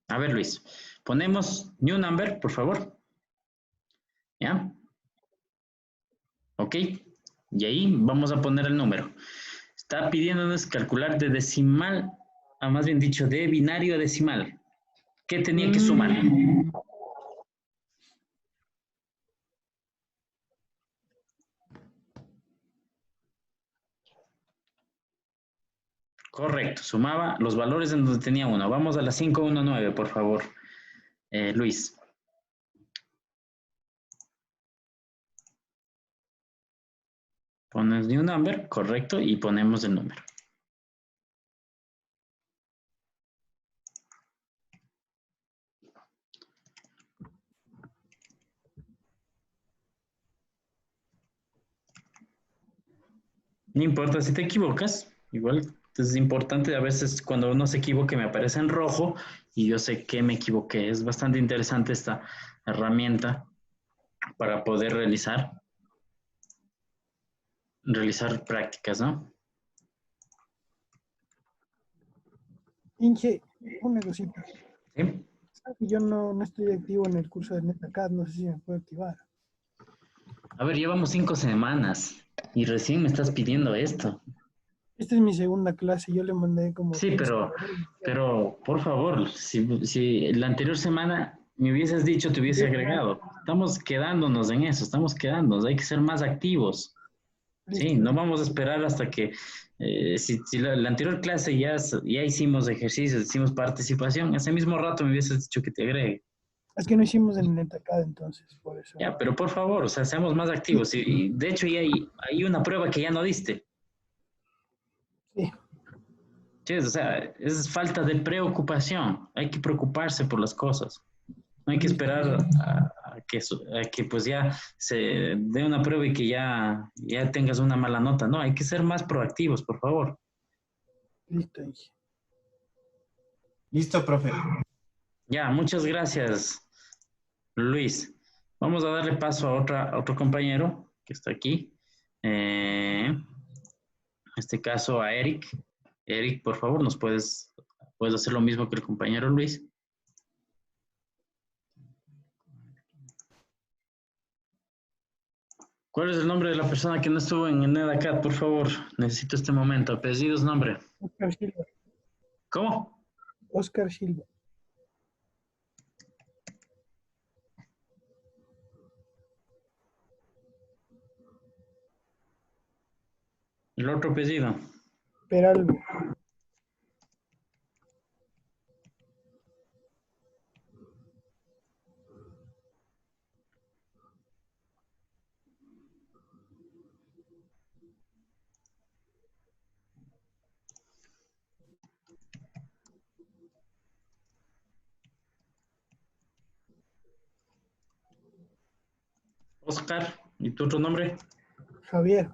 A ver, Luis. Ponemos New Number, por favor. ¿Ya? Ok. Y ahí vamos a poner el número. Está pidiéndonos calcular de decimal más bien dicho, de binario a decimal. ¿Qué tenía que sumar? Correcto, sumaba los valores en donde tenía uno. Vamos a la 519, por favor, Luis. Pones new number, correcto, y ponemos el número. No importa si te equivocas, igual es importante a veces cuando uno se equivoque me aparece en rojo y yo sé que me equivoqué. Es bastante interesante esta herramienta para poder realizar prácticas, ¿no? Inge, una cosita. ¿Sí? Sabes que yo no estoy activo en el curso de NetAcad, no sé si me puedo activar. A ver, llevamos 5 semanas y recién me estás pidiendo esto. Esta es mi segunda clase, yo le mandé como Sí, 15 pero por favor, si la anterior semana me hubieses dicho, te hubiese agregado. Estamos quedándonos en eso, estamos quedándonos, hay que ser más activos. Sí, Listo. no vamos a esperar hasta que, si la anterior clase ya hicimos ejercicios, hicimos participación, ese mismo rato me hubieses dicho que te agregue. Es que no hicimos en NetAcad entonces, por eso. Ya, pero por favor, o sea, seamos más activos. Y de hecho, ya hay una prueba que ya no diste. Sí, Sí, o sea, es falta de preocupación. Hay que preocuparse por las cosas. No hay que esperar a que pues ya se dé una prueba y que ya tengas una mala nota. No, hay que ser más proactivos, por favor. listo, Inge. Listo, profe. Ya, muchas gracias, Luis. Vamos a darle paso a otro compañero que está aquí. En este caso a Eric. Eric, por favor, puedes hacer lo mismo que el compañero Luis. ¿Cuál es el nombre de la persona que no estuvo en el NEDACAT, por favor? Necesito este momento. Apellidos, nombre. Oscar Silva. ¿Cómo? Oscar Silva. El otro apellido. Peralvo. Oscar. ¿Y tu otro nombre? Javier.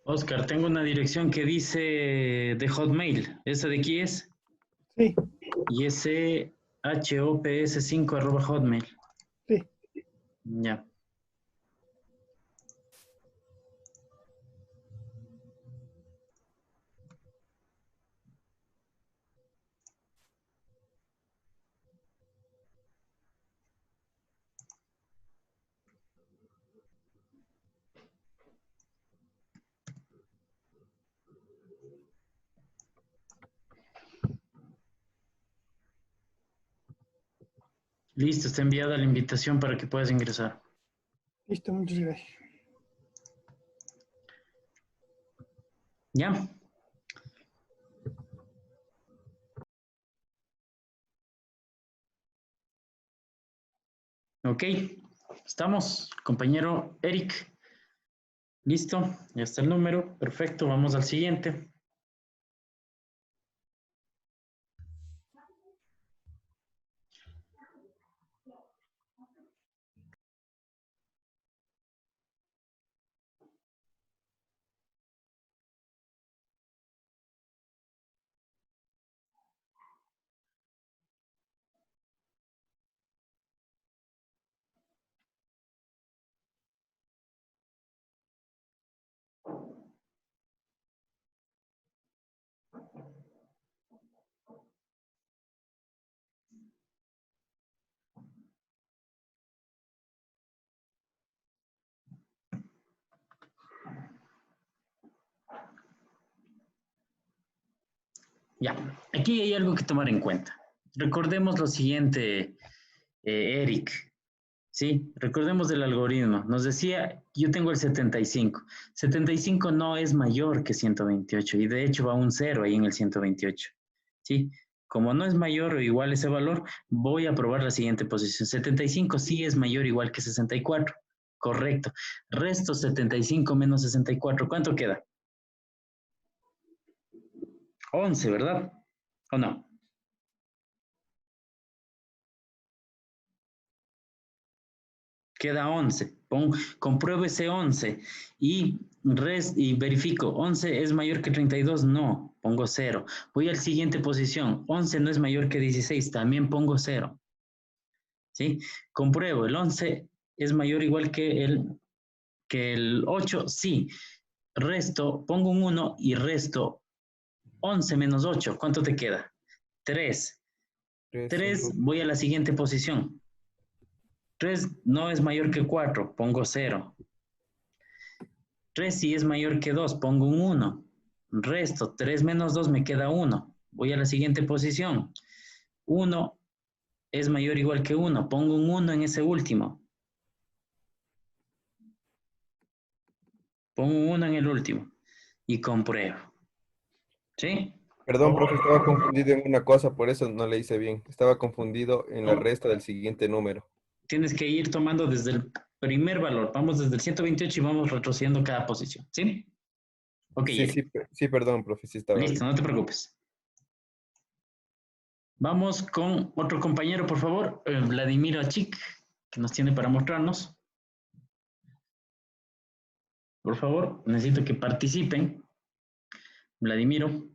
Oscar, tengo una dirección que dice de Hotmail. ¿Esa de quién es? Sí, Y ese hops5@hotmail. sí. Ya. Listo, está enviada la invitación para que puedas ingresar. Listo, muchas gracias. ¿Ya? Ok. ¿Estamos, compañero Eric? ¿Listo? Ya está el número. Perfecto, vamos al siguiente. Ya, aquí hay algo que tomar en cuenta. Recordemos lo siguiente, Eric. Sí, recordemos del algoritmo. Nos decía, yo tengo el 75. 75 no es mayor que 128 y de hecho va un 0 ahí en el 128. ¿Sí? Como no es mayor o igual ese valor, voy a probar la siguiente posición. 75 sí es mayor o igual que 64. Correcto. Resto 75 menos 64. ¿Cuánto queda? 11, ¿verdad? ¿O no? Queda 11. Compruebo ese 11 y verifico. 11 es mayor que 32. No, pongo 0. Voy a la siguiente posición. 11 no es mayor que 16. También pongo 0. ¿Sí? Compruebo. El 11 es mayor o igual que el 8. Sí. Resto, pongo un 1 y resto 11 menos 8. ¿Cuánto te queda? 3. 3, voy a la siguiente posición. 3 no es mayor que 4, pongo 0. 3 si es mayor que 2, pongo un 1. Resto, 3 menos 2 me queda 1. Voy a la siguiente posición. 1 es mayor o igual que 1, pongo un 1 en ese último. Pongo un 1 en el último y compruebo. ¿Sí? Perdón, profe, estaba confundido en una cosa, por eso no le hice bien. Estaba confundido en la resta del siguiente número. Tienes que ir tomando desde el primer valor. Vamos desde el 128 y vamos retrocediendo cada posición. ¿Sí? Ok, Sí, Eric. sí, perdón, profe, sí estaba Listo, bien. no te preocupes. Vamos con otro compañero, por favor, Vladimir Achik, que nos tiene para mostrarnos. Por favor, necesito que participen. Vladimiro.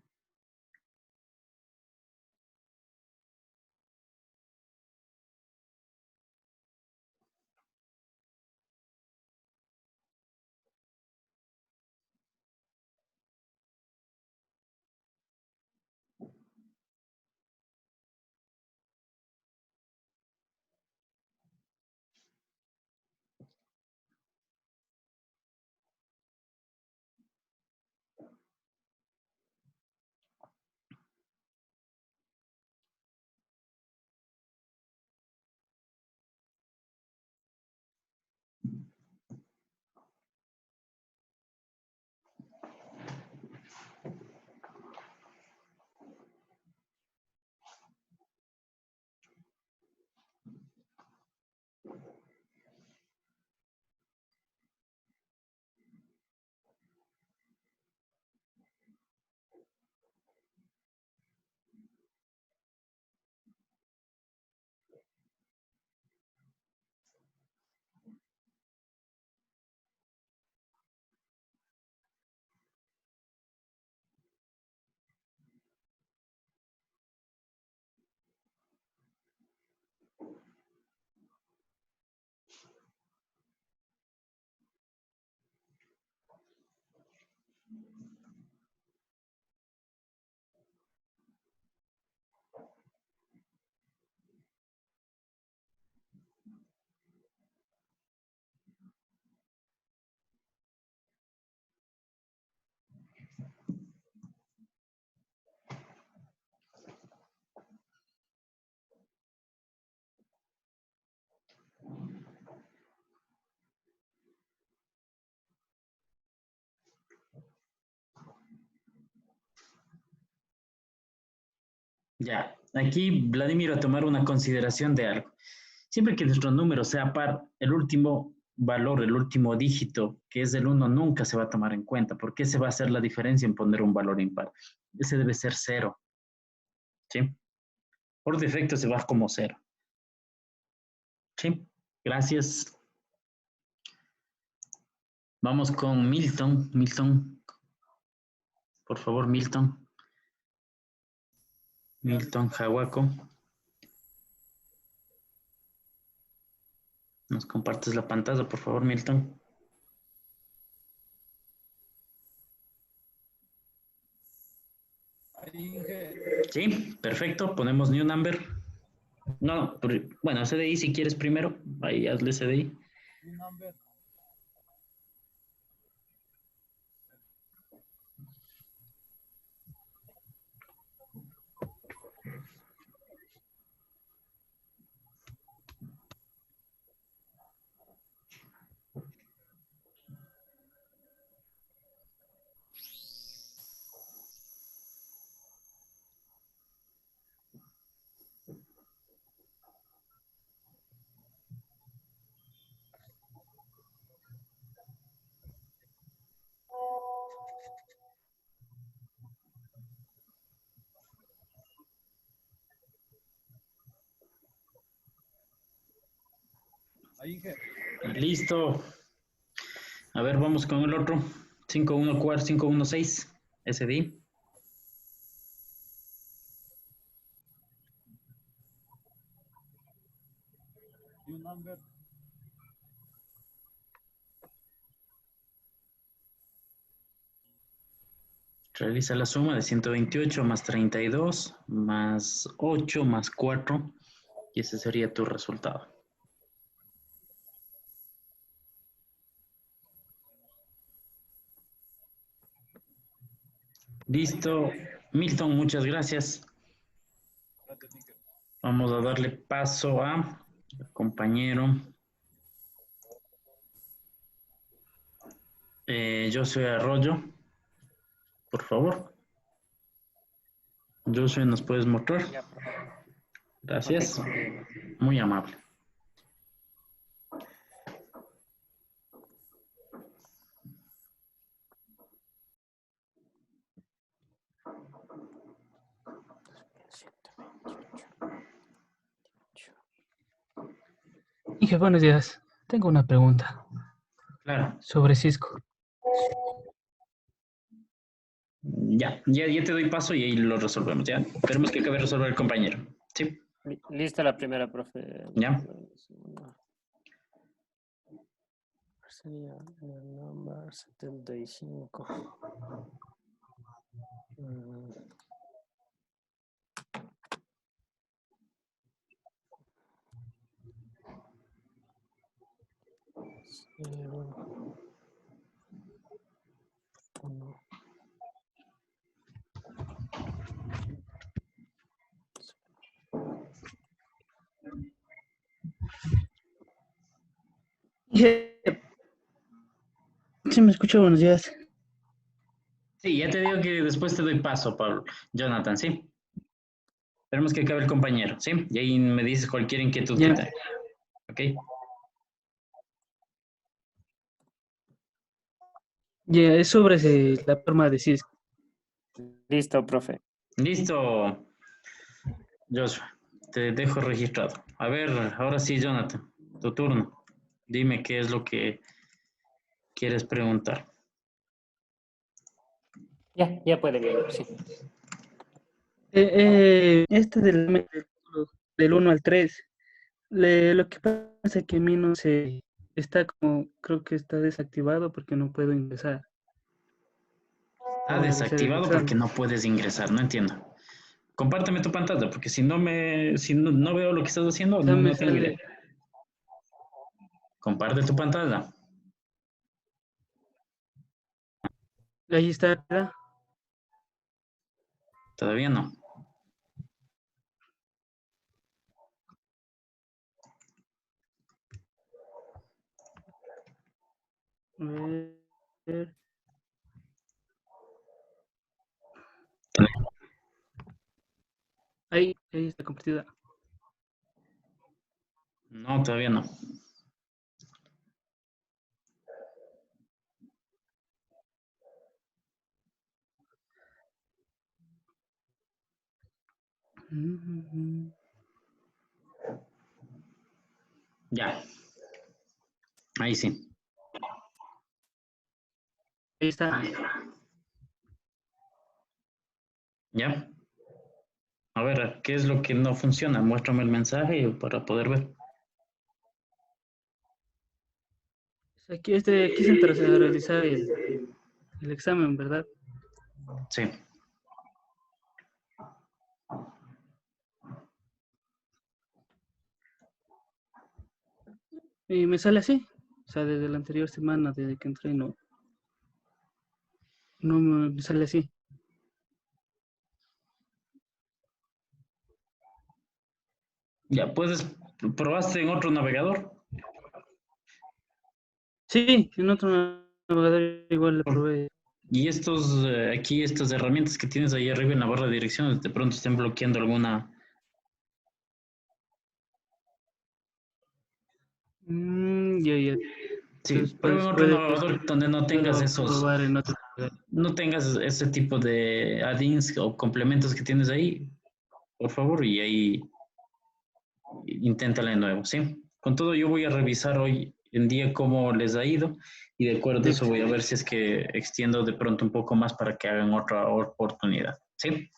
Ya, aquí Vladimiro a tomar una consideración de algo. Siempre que nuestro número sea par, el último valor, el último dígito, que es el 1, nunca se va a tomar en cuenta, porque ese va a ser la diferencia en poner un valor impar. Ese debe ser 0. ¿Sí? Por defecto se va como 0. ¿Sí? Gracias. Vamos con Milton. Milton. Por favor, Milton. Milton Jahuaco. Nos compartes la pantalla, por favor, Milton. Sí, perfecto. Ponemos new number. No, bueno, CDI si quieres primero. Ahí hazle CDI. Listo. A ver, vamos con el otro. 514, 516. SDI. Realiza la suma de 128 más 32 más 8 más 4 y ese sería tu resultado. Listo. Milton, muchas gracias. Vamos a darle paso a compañero. Josué Arroyo, por favor. Josué, ¿nos puedes mostrar? Gracias. Muy amable. Dije, buenos días. Tengo una pregunta Claro. sobre Cisco. Ya te doy paso y ahí lo resolvemos, ¿ya? Esperemos que acabe de resolver el compañero. ¿Sí? Lista la primera, profe. Ya. Sería el número 75. Cero, uno. Sí, me escucho, buenos días. Sí, ya te digo que después te doy paso, Pablo. Jonathan, ¿sí? Esperemos que acabe el compañero, ¿sí? Y ahí me dices cualquier inquietud que tenga. ¿Ok? Ya, es sobre la forma de Cisco. Listo, profe. Listo, Joshua. Te dejo registrado. A ver, ahora sí, Jonathan, tu turno. Dime qué es lo que quieres preguntar. Ya puede bien, sí. Este del 1 al 3, lo que pasa es que a mí no se está como, creo que está desactivado porque no puedo ingresar. Está desactivado porque no puedes ingresar, no entiendo. Compárteme tu pantalla, porque si no veo lo que estás haciendo, O sea, no tengo idea. Comparte tu pantalla. Ahí está, ¿verdad? Todavía no. A ver. Ahí está compartida. No, todavía no. Ya. Ahí sí. Ahí está. Ya. A ver, ¿qué es lo que no funciona? Muéstrame el mensaje para poder ver. Aquí se entra a realizar el examen, ¿verdad? Sí. Y me sale así. O sea, desde la anterior semana, desde que entré, no me sale así. Ya, ¿probaste en otro navegador? Sí, en otro navegador igual le probé. Y aquí, estas herramientas que tienes ahí arriba en la barra de direcciones, de pronto estén bloqueando alguna. Ya. Sí, Entonces, prueba en pues otro puedo navegador donde no tengas probar en otro navegador. no tengas ese tipo de add-ins o complementos que tienes ahí, por favor, y ahí inténtala de nuevo, ¿sí? Con todo, yo voy a revisar hoy en día cómo les ha ido y de acuerdo a eso Listo. voy a ver si es que extiendo de pronto un poco más para que hagan otra oportunidad, ¿sí?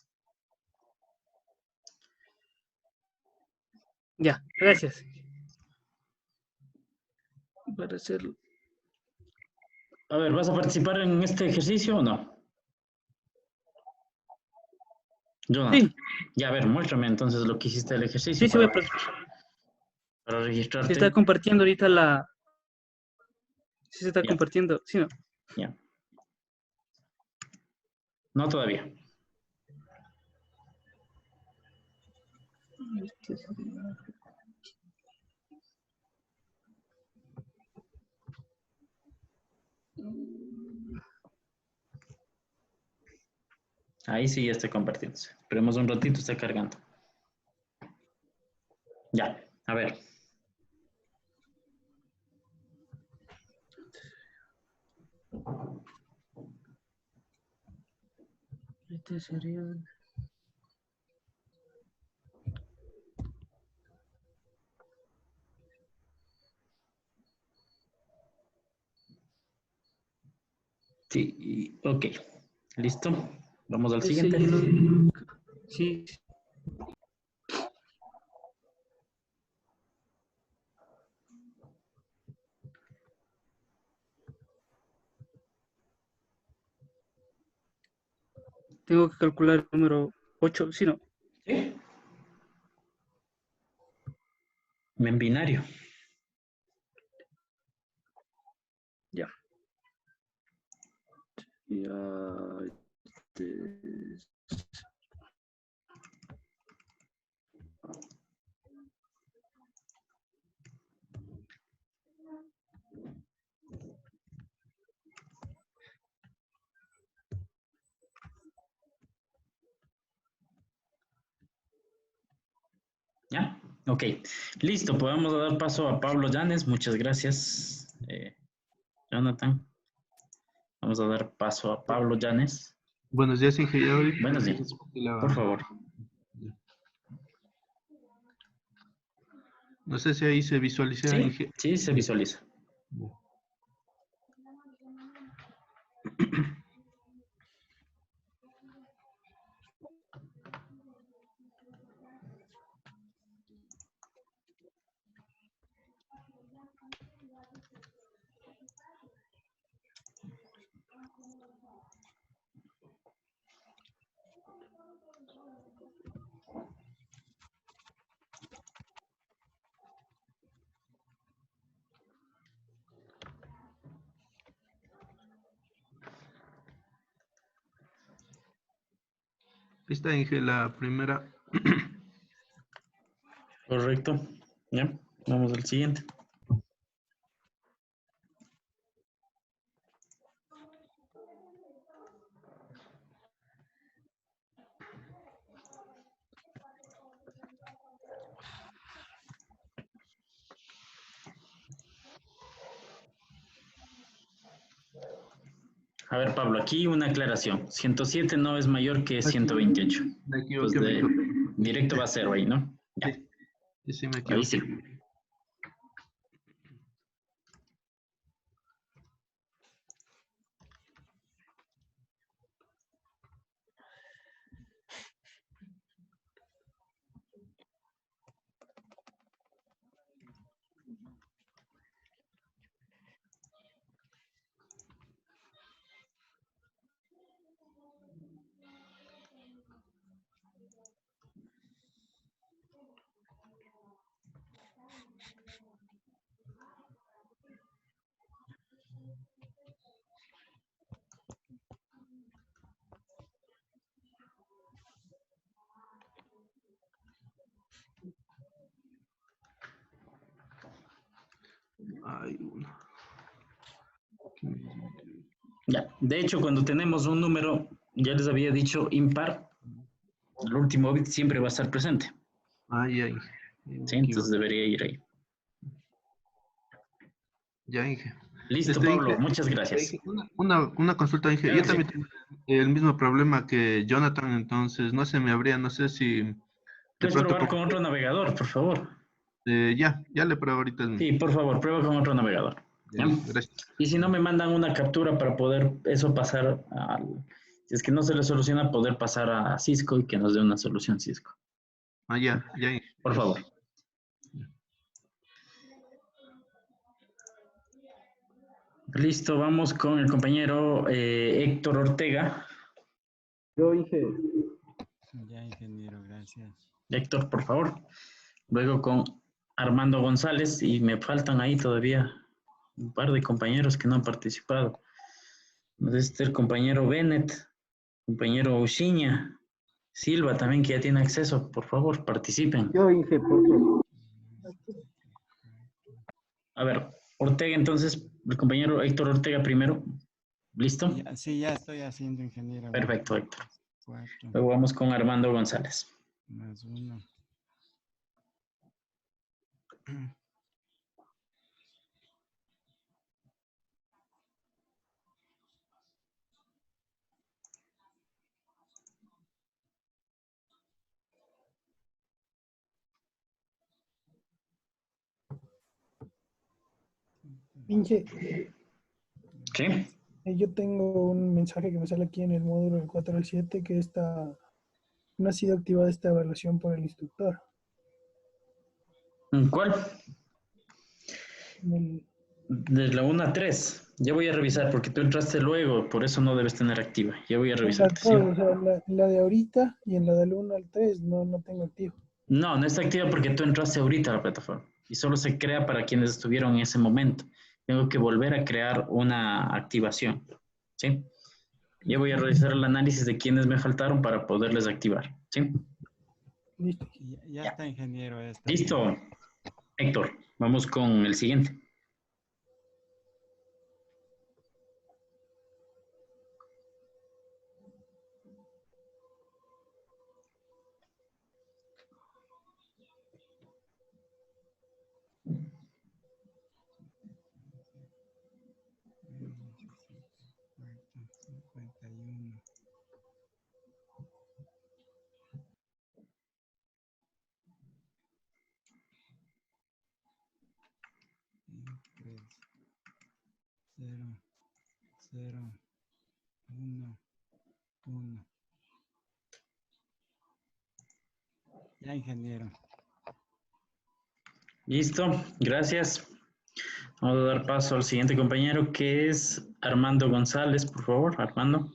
Ya, gracias. Para hacerlo. A ver, ¿vas a participar en este ejercicio o no? Jonathan. Sí, Ya, a ver, muéstrame entonces lo que hiciste el ejercicio sí, voy a para se registrarte. está compartiendo ahorita Sí se está Ya, compartiendo, sí, ¿no? ya. No todavía. Ahí sí ya está compartiéndose. Esperemos un ratito, está cargando. Ya, a ver. Este sería... Sí, ok. ¿Listo? Vamos al Ese siguiente. y el otro. Sí, tengo que calcular el número 8, sí, ¿no? Sí. En binario. Ya. Ya. Este... ¿Ya? Ok. Listo, pues vamos a dar paso a Pablo Llanes. Muchas gracias, Jonathan. Vamos a dar paso a Pablo Llanes. Buenos días, ingeniero. Buenos días. Por favor. No sé si ahí se visualiza. Sí, sí, se visualiza. Esta Inge, la primera. Correcto. Ya, vamos al siguiente. A ver, Pablo, aquí una aclaración. 107 no es mayor que 128. Me Pues equivoqué. directo va a ser ahí, ¿no? Ya, Sí, sí, me ahí equivoqué. sí. Ay, uno. Ya. De hecho, cuando tenemos un número, ya les había dicho impar, el último bit siempre va a estar presente. Ay, ay. Me ¿Sí? Entonces equivoqué. debería ir ahí. Ya, Inge. Listo, Pablo. Inge, muchas gracias. Inge, una consulta, Inge. Claro Yo que sí. también tengo el mismo problema que Jonathan, entonces no se me abría, no sé si de ¿Puedes pronto probar con otro navegador, por favor? ya le pruebo ahorita. Sí, por favor, prueba con otro navegador. ¿Ya? Gracias. Y si no, me mandan una captura para poder eso pasar al... Si es que no se le soluciona, poder pasar a Cisco y que nos dé una solución Cisco. Ah, ya, Inge. Por favor. Listo, vamos con el compañero Héctor Ortega. Yo, Inge. Ya, ingeniero, gracias. Héctor, por favor. Luego con Armando González y me faltan ahí todavía un par de compañeros que no han participado. Este el compañero Bennett, compañero Uchiña, Silva también que ya tiene acceso. Por favor, participen. Yo, Inge, por favor. A ver, Ortega entonces, el compañero Héctor Ortega primero. ¿Listo? Sí, ya estoy haciendo, ingeniero. Perfecto, Héctor. 4 Luego vamos con Armando González. más 1. Inge, ¿Sí? yo tengo un mensaje que me sale aquí en el módulo del 4 al 7 que no ha sido activada esta evaluación por el instructor. ¿Cuál? En el- De la 1 a 3. Ya voy a revisar porque tú entraste luego, por eso no debes tener activa. Ya voy a en revisarte, las ¿sí? dos, o sea, la de ahorita y en la del 1 al 3 no tengo activo. No, no está activa porque tú entraste ahorita a la plataforma y solo se crea para quienes estuvieron en ese momento. Tengo que volver a crear una activación, ¿sí? Ya voy a realizar el análisis de quienes me faltaron para poderles activar, ¿sí? Listo. Ya está, ingeniero. Listo, Héctor. Vamos con el siguiente. Cero, cero, uno, uno. Ya, ingeniero. Listo, gracias. Vamos a dar paso al siguiente compañero que es Armando González, por favor, Armando.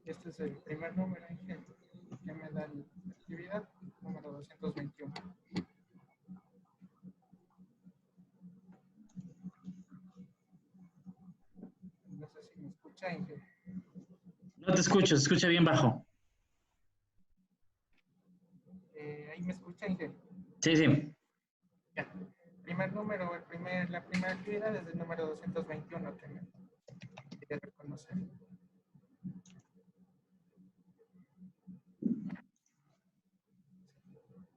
Este es el primer número, Inge, que me da la actividad, número 221. No sé si me escucha, Inge. No te escucho, se escucha bien bajo. Ahí me escucha, Inge. Sí, sí. Ya. Primer número, la primera actividad es el número 221 que me quería reconocer.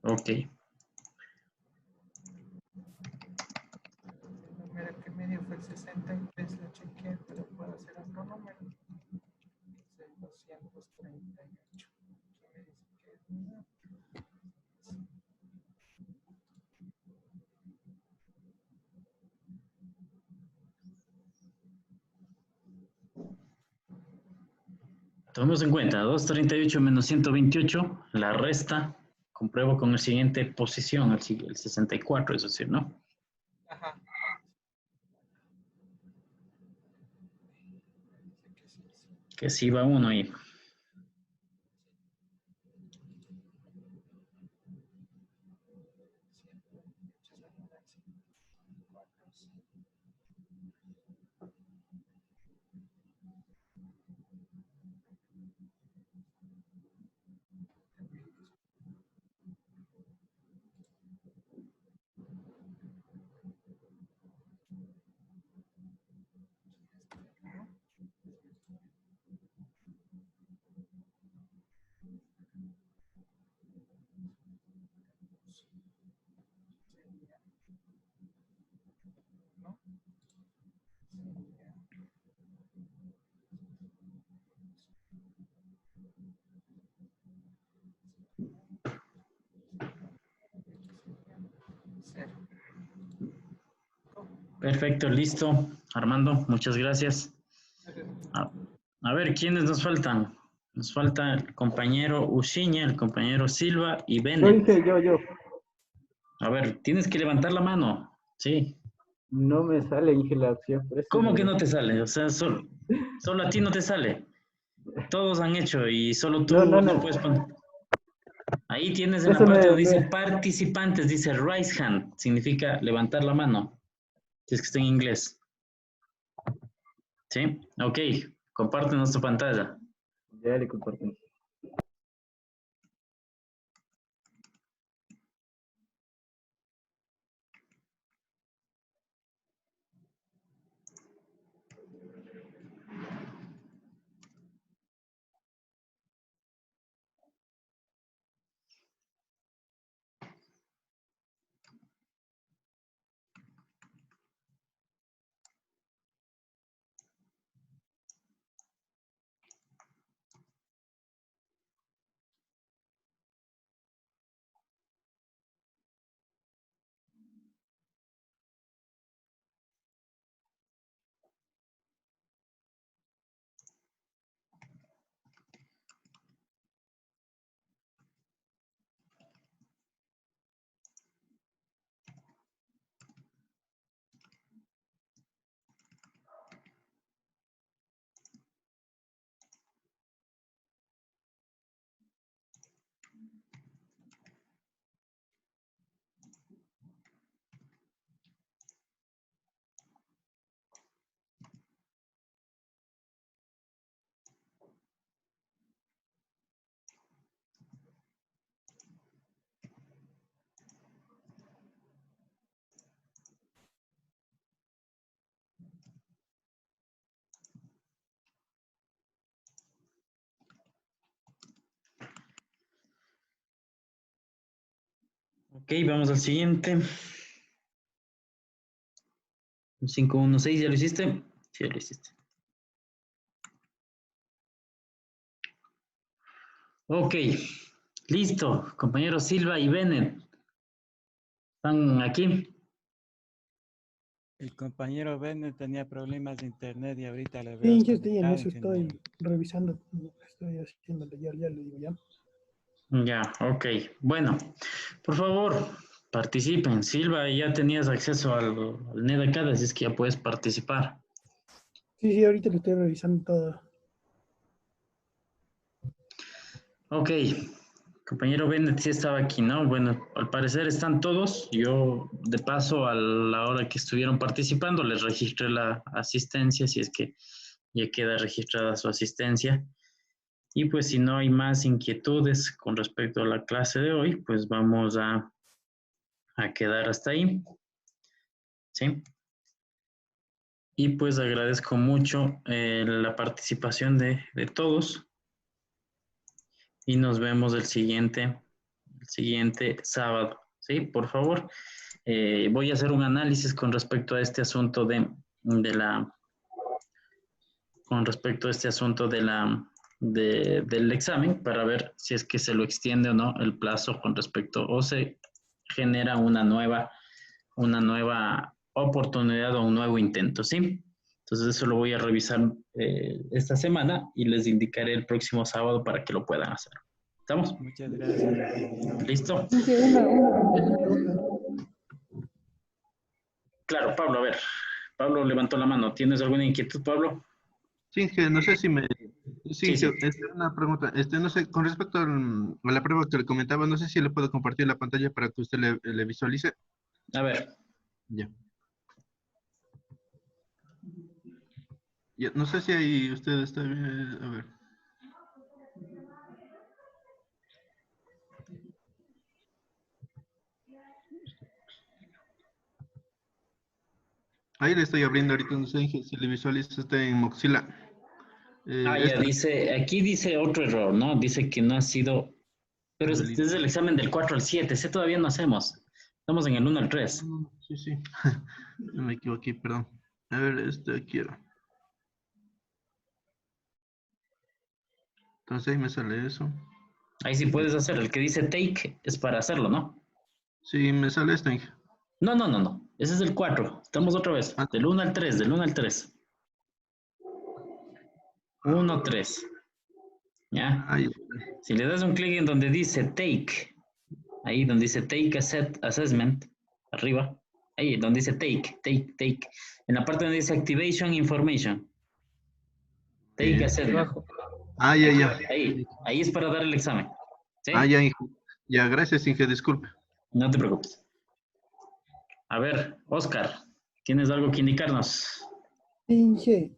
Ok. El número que me dio fue el 63, lo chequeé, pero puedo hacer otro número. Es el 238. ¿Qué me dice que es mío? Tomemos en cuenta, 238 menos 128, la resta, compruebo con la siguiente posición, el 64, es decir, ¿no? Ajá. Que sí va uno ahí. Perfecto, listo. Armando, muchas gracias. A ver, ¿quiénes nos faltan? Nos falta el compañero Uciña, el compañero Silva y Yo, Bennett. Inge, yo. A ver, tienes que levantar la mano. Sí. No me sale, Inge, la opción. Por eso ¿Cómo que me- no te sale? O sea, solo a ti no te sale. Todos han hecho y solo tú No. no puedes poner. Ahí tienes en la Eso parte me, donde dice me- participantes, dice raise hand, significa levantar la mano. Si es que está en inglés. ¿Sí? Ok, compártenos tu pantalla. Ya le compartí. Ok, vamos al siguiente. 516, ¿ya lo hiciste? Sí, ya lo hiciste. Ok, listo. Compañeros Silva y Bennett. ¿Están aquí? El compañero Bennett tenía problemas de internet y ahorita le Sí, veo Inge, estoy en conectado, eso, ingeniero. estoy revisando, estoy haciéndole, ya le digo ya. Ya, ok. Bueno, por favor, participen. Silva, ya tenías acceso al NetAcad, así es que ya puedes participar. Sí, ahorita le estoy revisando todo. Ok, compañero Bennett sí estaba aquí, ¿no? Bueno, al parecer están todos. Yo, de paso, a la hora que estuvieron participando, les registré la asistencia, si es que ya queda registrada su asistencia. Y pues si no hay más inquietudes con respecto a la clase de hoy, pues vamos a quedar hasta ahí. ¿Sí? Y pues agradezco mucho la participación de todos. Y nos vemos el siguiente sábado. ¿Sí? Por favor, voy a hacer un análisis con respecto a este asunto del examen para ver si es que se lo extiende o no el plazo con respecto o se genera una nueva oportunidad o un nuevo intento, ¿sí? Entonces eso lo voy a revisar esta semana y les indicaré el próximo sábado para que lo puedan hacer. ¿Estamos? Muchas gracias. ¿Listo? Inge, una pregunta. Claro, Pablo, a ver. Pablo levantó la mano. ¿Tienes alguna inquietud, Pablo? Sí, Inge, no sé si me... Sí, Sí. una pregunta. No sé, con respecto a la prueba que le comentaba, no sé si le puedo compartir la pantalla para que usted le visualice. A ver. Ya. Ya, no sé si ahí usted está bien. A ver. Ahí le estoy abriendo ahorita, no sé Inge, si le visualiza usted en Mozilla. Ya aquí dice otro error, ¿no? Dice que no ha sido, pero este es el examen del 4 al 7, ese todavía no hacemos. Estamos en el 1 al 3. Sí. No me equivoqué, perdón. A ver, quiero. Entonces ahí me sale eso. Ahí sí puedes hacer. El que dice take es para hacerlo, ¿no? Sí, me sale esto, Inge. No. Ese es el 4. Estamos otra vez. Del 1 al 3, del 1 al 3. 1, 3. ¿Ya? Si le das un clic en donde dice take, ahí donde dice take assessment, arriba, ahí donde dice take. En la parte donde dice activation information. Take assessment. Ya. Ahí es para dar el examen. ¿Sí? Ya, Inge. Ya, gracias, Inge, disculpe. No te preocupes. A ver, Oscar, ¿tienes algo que indicarnos? Inge,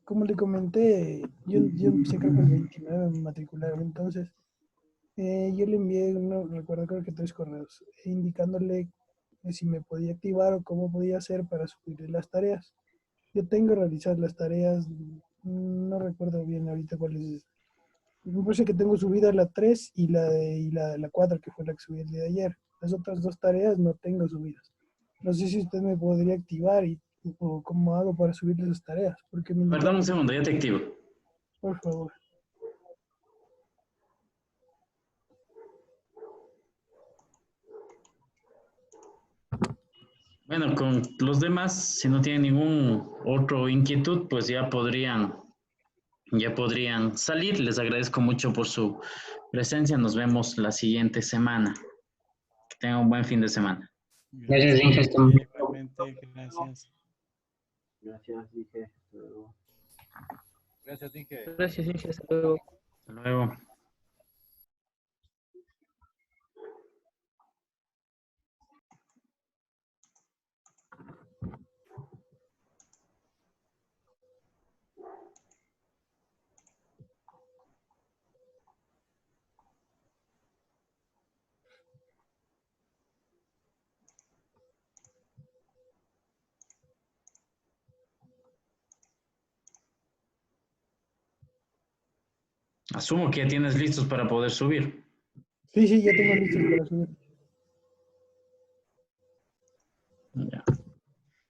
como le comenté, yo empecé creo que el 29 me matricularon, entonces yo le envié, no recuerdo, creo que 3 correos, indicándole si me podía activar o cómo podía hacer para subir las tareas. Yo tengo realizadas las tareas, no recuerdo bien ahorita cuáles es. Me parece que tengo subida la 3 y la 4, que fue la que subí el día de ayer. Las otras 2 tareas no tengo subidas. No sé si usted me podría activar o cómo hago para subir esas tareas. Porque Perdón un segundo, ya te activo. Por favor. Bueno, con los demás, si no tienen ningún otro inquietud, pues ya podrían salir. Les agradezco mucho por su presencia. Nos vemos la siguiente semana. Que tengan un buen fin de semana. Gracias, Inge. Gracias. Gracias, Inge. Hasta luego. Gracias, Inge. Gracias, Inge. Hasta luego. Hasta luego. Asumo que ya tienes listos para poder subir. Sí, ya tengo listos para subir. Ya.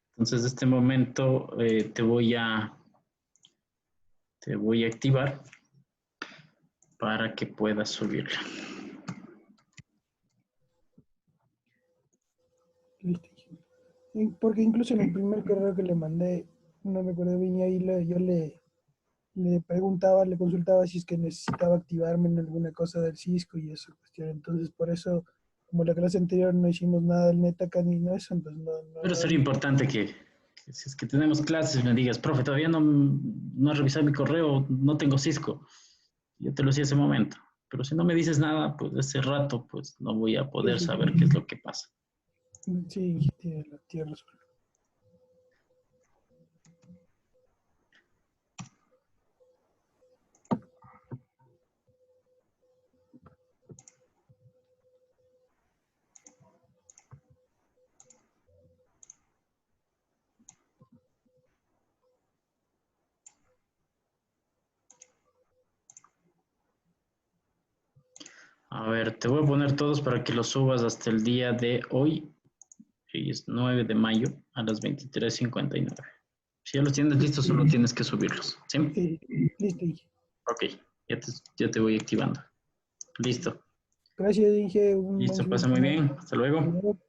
Entonces, en este momento te voy a activar para que puedas subirla. Listo. Porque incluso en el primer correo que le mandé, no me acuerdo bien, ahí yo le preguntaba, le consultaba si es que necesitaba activarme en alguna cosa del Cisco y esa cuestión. Entonces, por eso, como la clase anterior no hicimos nada del NetAcad ni eso, entonces no. Pero sería importante que si es que tenemos clases me digas, profe, todavía no he revisado mi correo, no tengo Cisco. Yo te lo hacía ese momento. Pero si no me dices nada, pues ese rato, pues no voy a poder Sí. saber qué es lo que pasa. Sí, tiene razón. A ver, te voy a poner todos para que los subas hasta el día de hoy. Sí, es 9 de mayo a las 23:59. Si ya los tienes listos, solo tienes que subirlos. ¿Sí? Listo, Inge. Ok, ya te voy activando. Listo. Gracias, Inge. Listo, pasa muy bien. Hasta luego.